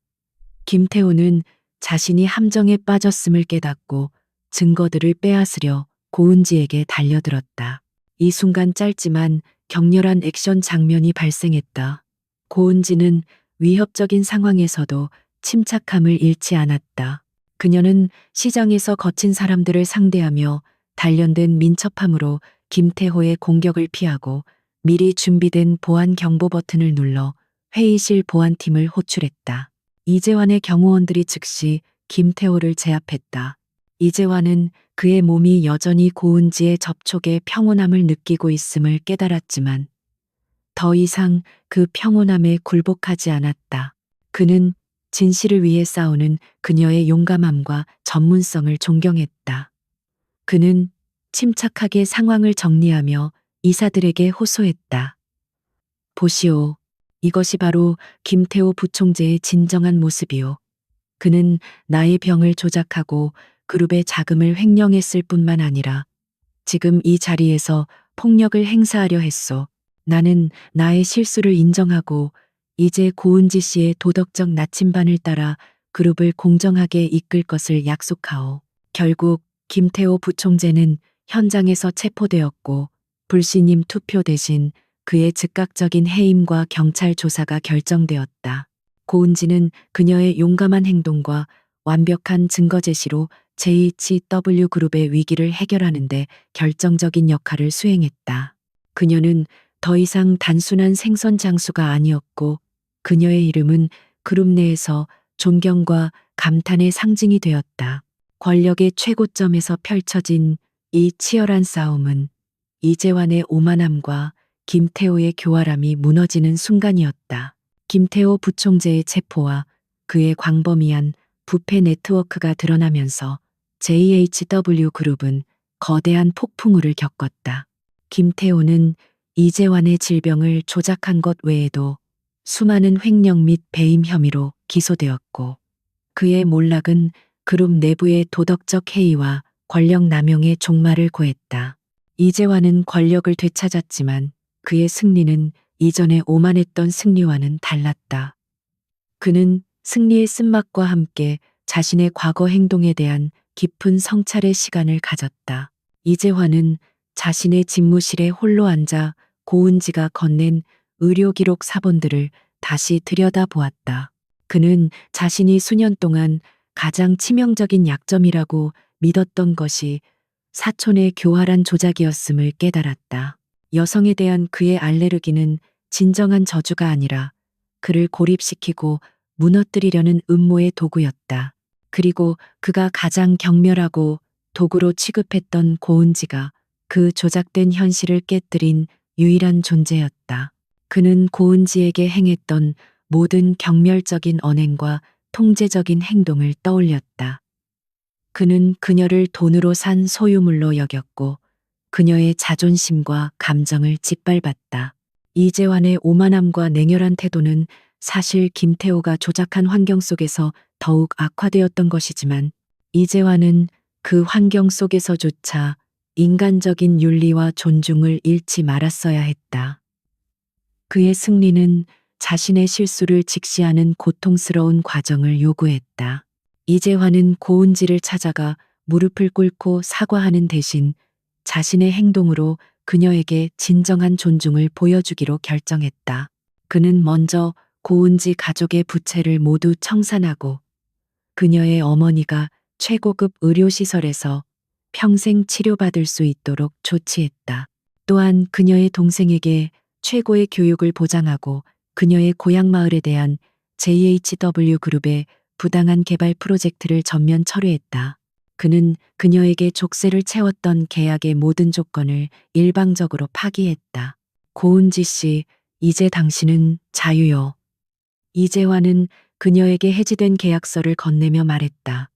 김태호는 자신이 함정에 빠졌음을 깨닫고 증거들을 빼앗으려 고은지에게 달려들었다. 이 순간 짧지만 격렬한 액션 장면이 발생했다. 고은지는 위협적인 상황에서도 침착함을 잃지 않았다. 그녀는 시장에서 거친 사람들을 상대하며 단련된 민첩함으로 김태호의 공격을 피하고 미리 준비된 보안 경보 버튼을 눌러 회의실 보안팀을 호출했다. 이재환의 경호원들이 즉시 김태호를 제압했다. 이재환은 그의 몸이 여전히 고은지의 접촉에 평온함을 느끼고 있음을 깨달았지만 더 이상 그 평온함에 굴복하지 않았다. 그는 진실을 위해 싸우는 그녀의 용감함과 전문성을 존경했다. 그는 침착하게 상황을 정리하며 이사들에게 호소했다. 보시오. 이것이 바로 김태호 부총재의 진정한 모습이오. 그는 나의 병을 조작하고 그룹의 자금을 횡령했을 뿐만 아니라 지금 이 자리에서 폭력을 행사하려 했소. 나는 나의 실수를 인정하고 이제 고은지 씨의 도덕적 나침반을 따라 그룹을 공정하게 이끌 것을 약속하오. 결국 김태호 부총재는 현장에서 체포되었고 불신임 투표 대신 그의 즉각적인 해임과 경찰 조사가 결정되었다. 고은지는 그녀의 용감한 행동과 완벽한 증거 제시로 JHW 그룹의 위기를 해결하는데 결정적인 역할을 수행했다. 그녀는 더 이상 단순한 생선 장수가 아니었고 그녀의 이름은 그룹 내에서 존경과 감탄의 상징이 되었다. 권력의 최고점에서 펼쳐진 이 치열한 싸움은 이재환의 오만함과 김태호의 교활함이 무너지는 순간이었다. 김태호 부총재의 체포와 그의 광범위한 부패 네트워크가 드러나면서 JHW 그룹은 거대한 폭풍우를 겪었다. 김태호는 이재환의 질병을 조작한 것 외에도 수많은 횡령 및 배임 혐의로 기소되었고 그의 몰락은 그룹 내부의 도덕적 해이와 권력 남용의 종말을 고했다. 이재환은 권력을 되찾았지만 그의 승리는 이전에 오만했던 승리와는 달랐다. 그는 승리의 쓴맛과 함께 자신의 과거 행동에 대한 깊은 성찰의 시간을 가졌다. 이재환은 자신의 집무실에 홀로 앉아 고은지가 건넨 의료기록 사본들을 다시 들여다보았다. 그는 자신이 수년 동안 가장 치명적인 약점이라고 믿었던 것이 사촌의 교활한 조작이었음을 깨달았다. 여성에 대한 그의 알레르기는 진정한 저주가 아니라 그를 고립시키고 무너뜨리려는 음모의 도구였다. 그리고 그가 가장 경멸하고 도구로 취급했던 고은지가 그 조작된 현실을 깨뜨린 유일한 존재였다. 그는 고은지에게 행했던 모든 경멸적인 언행과 통제적인 행동을 떠올렸다. 그는 그녀를 돈으로 산 소유물로 여겼고 그녀의 자존심과 감정을 짓밟았다. 이재환의 오만함과 냉혈한 태도는 사실 김태호가 조작한 환경 속에서 더욱 악화되었던 것이지만 이재환은 그 환경 속에서조차 인간적인 윤리와 존중을 잃지 말았어야 했다. 그의 승리는 자신의 실수를 직시하는 고통스러운 과정을 요구했다. 이재환은 고은지를 찾아가 무릎을 꿇고 사과하는 대신 자신의 행동으로 그녀에게 진정한 존중을 보여주기로 결정했다. 그는 먼저 고은지 가족의 부채를 모두 청산하고 그녀의 어머니가 최고급 의료시설에서 평생 치료받을 수 있도록 조치했다. 또한 그녀의 동생에게 최고의 교육을 보장하고 그녀의 고향 마을에 대한 JHW 그룹의 부당한 개발 프로젝트를 전면 철회했다. 그는 그녀에게 족쇄를 채웠던 계약의 모든 조건을 일방적으로 파기했다. 고은지 씨, 이제 당신은 자유요. 이재환은 그녀에게 해지된 계약서를 건네며 말했다.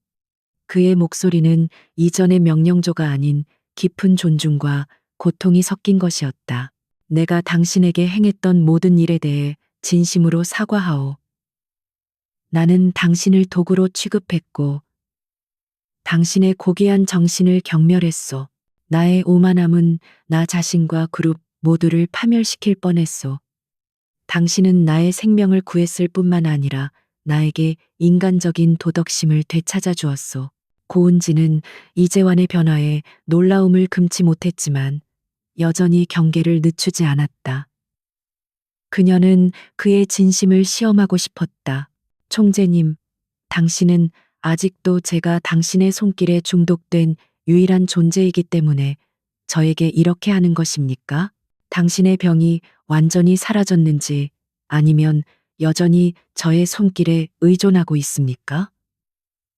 그의 목소리는 이전의 명령조가 아닌 깊은 존중과 고통이 섞인 것이었다. 내가 당신에게 행했던 모든 일에 대해 진심으로 사과하오. 나는 당신을 도구로 취급했고 당신의 고귀한 정신을 경멸했소. 나의 오만함은 나 자신과 그룹 모두를 파멸시킬 뻔했소. 당신은 나의 생명을 구했을 뿐만 아니라 나에게 인간적인 도덕심을 되찾아 주었소. 고은지는 이재환의 변화에 놀라움을 금치 못했지만 여전히 경계를 늦추지 않았다. 그녀는 그의 진심을 시험하고 싶었다. 총재님, 당신은 아직도 제가 당신의 손길에 중독된 유일한 존재이기 때문에 저에게 이렇게 하는 것입니까? 당신의 병이 완전히 사라졌는지 아니면 여전히 저의 손길에 의존하고 있습니까?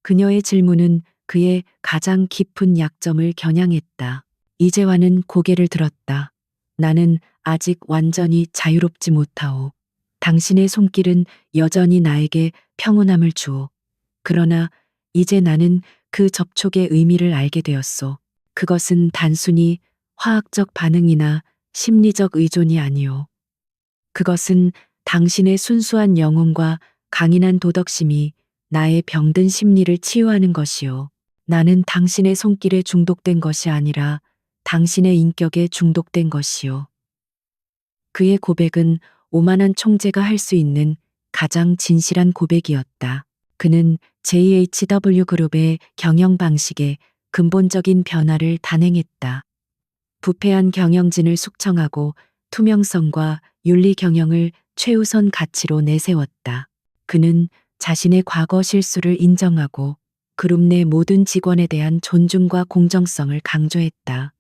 그녀의 질문은 그의 가장 깊은 약점을 겨냥했다. 이재환은 고개를 들었다. 나는 아직 완전히 자유롭지 못하오. 당신의 손길은 여전히 나에게 평온함을 주오. 그러나 이제 나는 그 접촉의 의미를 알게 되었소. 그것은 단순히 화학적 반응이나 심리적 의존이 아니오. 그것은 당신의 순수한 영혼과 강인한 도덕심이 나의 병든 심리를 치유하는 것이오. 나는 당신의 손길에 중독된 것이 아니라 당신의 인격에 중독된 것이오. 그의 고백은 오만한 총재가 할 수 있는 가장 진실한 고백이었다. 그는 JHW 그룹의 경영 방식에 근본적인 변화를 단행했다. 부패한 경영진을 숙청하고 투명성과 윤리 경영을 최우선 가치로 내세웠다. 그는 자신의 과거 실수를 인정하고 그룹 내 모든 직원에 대한 존중과 공정성을 강조했다.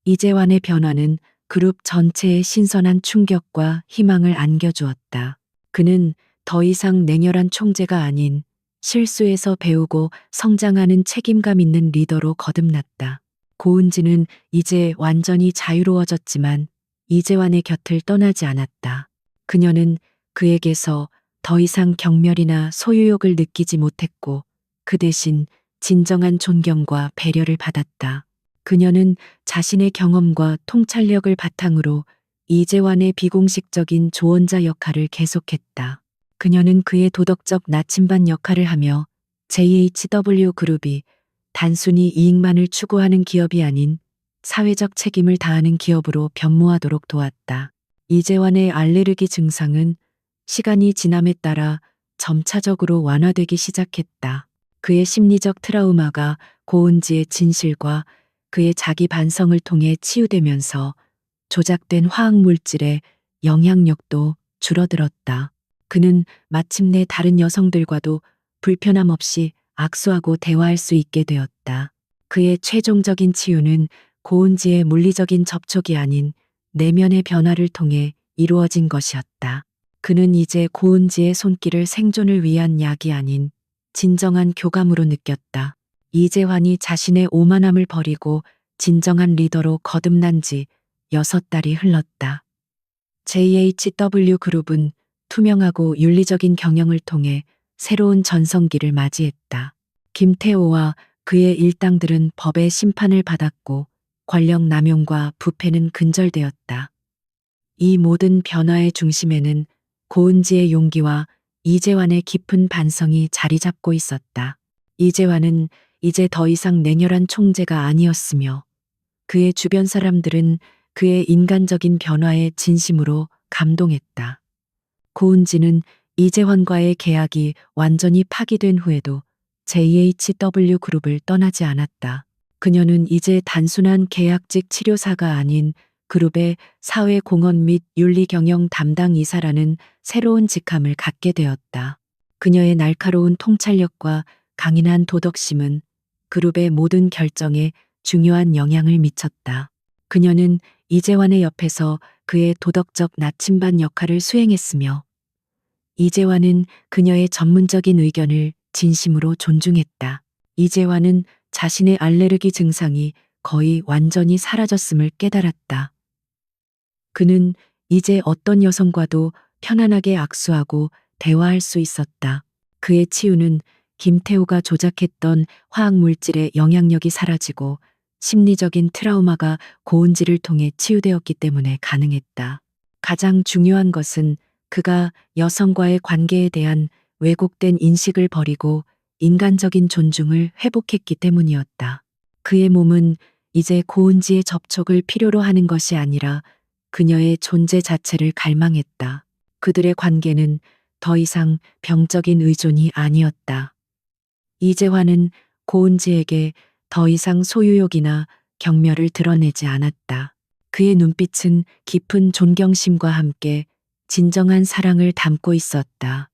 이재환의 변화는 그룹 전체에 신선한 충격과 희망을 안겨주었다. 그는 더 이상 냉혈한 총재가 아닌 실수에서 배우고 성장하는 책임감 있는 리더로 거듭났다. 고은지는 이제 완전히 자유로워졌지만 이재환의 곁을 떠나지 않았다. 그녀는 그에게서 더 이상 경멸이나 소유욕을 느끼지 못했고 그 대신 진정한 존경과 배려를 받았다. 그녀는 자신의 경험과 통찰력을 바탕으로 이재환의 비공식적인 조언자 역할을 계속했다. 그녀는 그의 도덕적 나침반 역할을 하며 JHW 그룹이 단순히 이익만을 추구하는 기업이 아닌 사회적 책임을 다하는 기업으로 변모하도록 도왔다. 이재환의 알레르기 증상은 시간이 지남에 따라 점차적으로 완화되기 시작했다. 그의 심리적 트라우마가 고은지의 진실과 그의 자기 반성을 통해 치유되면서 조작된 화학물질의 영향력도 줄어들었다. 그는 마침내 다른 여성들과도 불편함 없이 악수하고 대화할 수 있게 되었다. 그의 최종적인 치유는 고은지의 물리적인 접촉이 아닌 내면의 변화를 통해 이루어진 것이었다. 그는 이제 고은지의 손길을 생존을 위한 약이 아닌 진정한 교감으로 느꼈다. 이재환이 자신의 오만함을 버리고 진정한 리더로 거듭난 지 6달이 흘렀다. JHW 그룹은 투명하고 윤리적인 경영을 통해 새로운 전성기를 맞이했다. 김태호와 그의 일당들은 법의 심판을 받았고 권력 남용과 부패는 근절되었다. 이 모든 변화의 중심에는 고은지의 용기와 이재환의 깊은 반성이 자리 잡고 있었다. 이재환은 이제 더 이상 냉혈한 총재가 아니었으며 그의 주변 사람들은 그의 인간적인 변화에 진심으로 감동했다. 고은지는 이재환과의 계약이 완전히 파기된 후에도 JHW 그룹을 떠나지 않았다. 그녀는 이제 단순한 계약직 치료사가 아닌 그룹의 사회공헌 및 윤리경영 담당 이사라는 새로운 직함을 갖게 되었다. 그녀의 날카로운 통찰력과 강인한 도덕심은 그룹의 모든 결정에 중요한 영향을 미쳤다. 그녀는 이재환의 옆에서 그의 도덕적 나침반 역할을 수행했으며 이재환은 그녀의 전문적인 의견을 진심으로 존중했다. 이재환은 자신의 알레르기 증상이 거의 완전히 사라졌음을 깨달았다. 그는 이제 어떤 여성과도 편안하게 악수하고 대화할 수 있었다. 그의 치유는 김태호가 조작했던 화학물질의 영향력이 사라지고 심리적인 트라우마가 고은지를 통해 치유되었기 때문에 가능했다. 가장 중요한 것은 그가 여성과의 관계에 대한 왜곡된 인식을 버리고 인간적인 존중을 회복했기 때문이었다. 그의 몸은 이제 고은지의 접촉을 필요로 하는 것이 아니라 그녀의 존재 자체를 갈망했다. 그들의 관계는 더 이상 병적인 의존이 아니었다. 이재환은 고은지에게 더 이상 소유욕이나 경멸을 드러내지 않았다. 그의 눈빛은 깊은 존경심과 함께 진정한 사랑을 담고 있었다.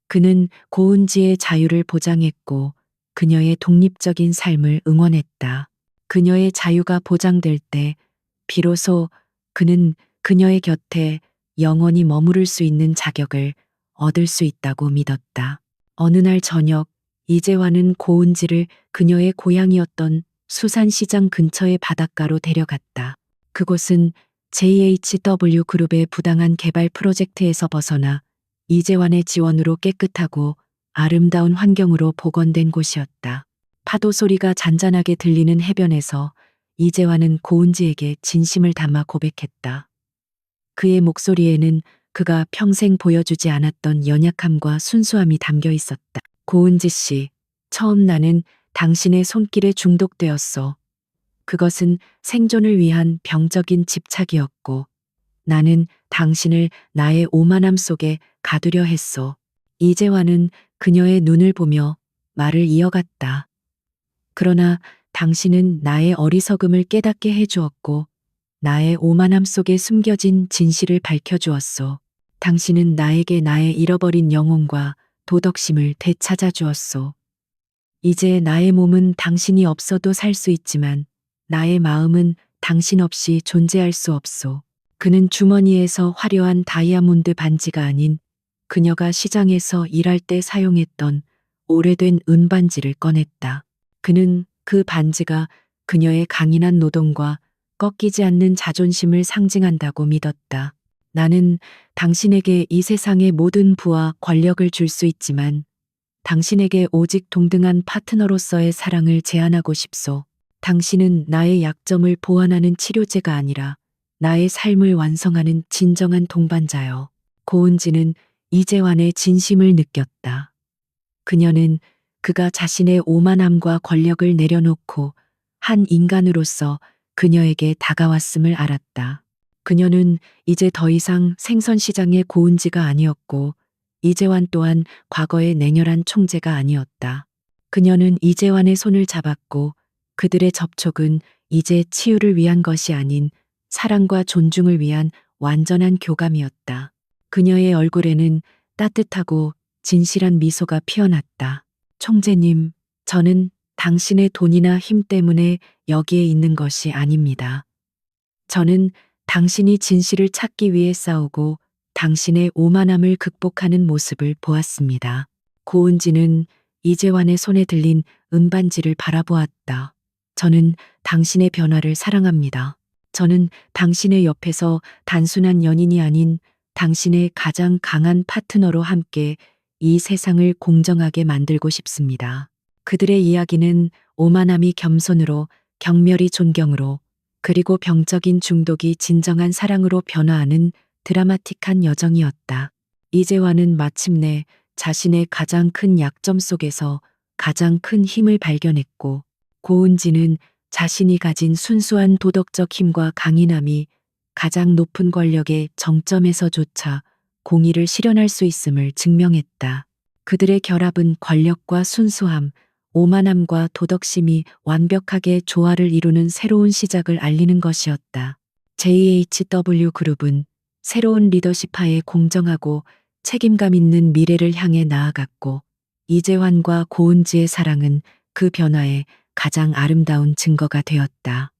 그는 고은지의 자유를 보장했고 그녀의 독립적인 삶을 응원했다. 그녀의 자유가 보장될 때 비로소 그는 그녀의 곁에 영원히 머무를 수 있는 자격을 얻을 수 있다고 믿었다. 어느 날 저녁 이재환은 고은지를 그녀의 고향이었던 수산시장 근처의 바닷가로 데려갔다. 그곳은 JHW 그룹의 부당한 개발 프로젝트에서 벗어나 이재환의 지원으로 깨끗하고 아름다운 환경으로 복원된 곳이었다. 파도 소리가 잔잔하게 들리는 해변에서 이재환은 고은지에게 진심을 담아 고백했다. 그의 목소리에는 그가 평생 보여주지 않았던 연약함과 순수함이 담겨 있었다. 고은지 씨, 처음 나는 당신의 손길에 중독되었어. 그것은 생존을 위한 병적인 집착이었고 나는 당신을 나의 오만함 속에 가두려 했어. 이재환은 그녀의 눈을 보며 말을 이어갔다. 그러나 당신은 나의 어리석음을 깨닫게 해주었고 나의 오만함 속에 숨겨진 진실을 밝혀주었소. 당신은 나에게 나의 잃어버린 영혼과 도덕심을 되찾아 주었소. 이제 나의 몸은 당신이 없어도 살 수 있지만 나의 마음은 당신 없이 존재할 수 없소. 그는 주머니에서 화려한 다이아몬드 반지가 아닌 그녀가 시장에서 일할 때 사용했던 오래된 은반지를 꺼냈다. 그는 그 반지가 그녀의 강인한 노동과 꺾이지 않는 자존심을 상징한다고 믿었다. 나는 당신에게 이 세상의 모든 부와 권력을 줄 수 있지만 당신에게 오직 동등한 파트너로서의 사랑을 제안하고 싶소. 당신은 나의 약점을 보완하는 치료제가 아니라 나의 삶을 완성하는 진정한 동반자요. 고은지는 이재환의 진심을 느꼈다. 그녀는 그가 자신의 오만함과 권력을 내려놓고 한 인간으로서 그녀에게 다가왔음을 알았다. 그녀는 이제 더 이상 생선시장의 고은지가 아니었고 이재환 또한 과거의 냉혈한 총재가 아니었다. 그녀는 이재환의 손을 잡았고 그들의 접촉은 이제 치유를 위한 것이 아닌 사랑과 존중을 위한 완전한 교감이었다. 그녀의 얼굴에는 따뜻하고 진실한 미소가 피어났다. 총재님, 저는 당신의 돈이나 힘 때문에 여기에 있는 것이 아닙니다. 저는 당신이 진실을 찾기 위해 싸우고 당신의 오만함을 극복하는 모습을 보았습니다. 고은지는 이재환의 손에 들린 은반지를 바라보았다. 저는 당신의 변화를 사랑합니다. 저는 당신의 옆에서 단순한 연인이 아닌 당신의 가장 강한 파트너로 함께 이 세상을 공정하게 만들고 싶습니다. 그들의 이야기는 오만함이 겸손으로, 경멸이 존경으로, 그리고 병적인 중독이 진정한 사랑으로 변화하는 드라마틱한 여정이었다. 이재환은 마침내 자신의 가장 큰 약점 속에서 가장 큰 힘을 발견했고, 고은지는 자신이 가진 순수한 도덕적 힘과 강인함이 가장 높은 권력의 정점에서조차 공의를 실현할 수 있음을 증명했다. 그들의 결합은 권력과 순수함, 오만함과 도덕심이 완벽하게 조화를 이루는 새로운 시작을 알리는 것이었다. JHW 그룹은 새로운 리더십하에 공정하고 책임감 있는 미래를 향해 나아갔고, 이재환과 고은지의 사랑은 그 변화의 가장 아름다운 증거가 되었다.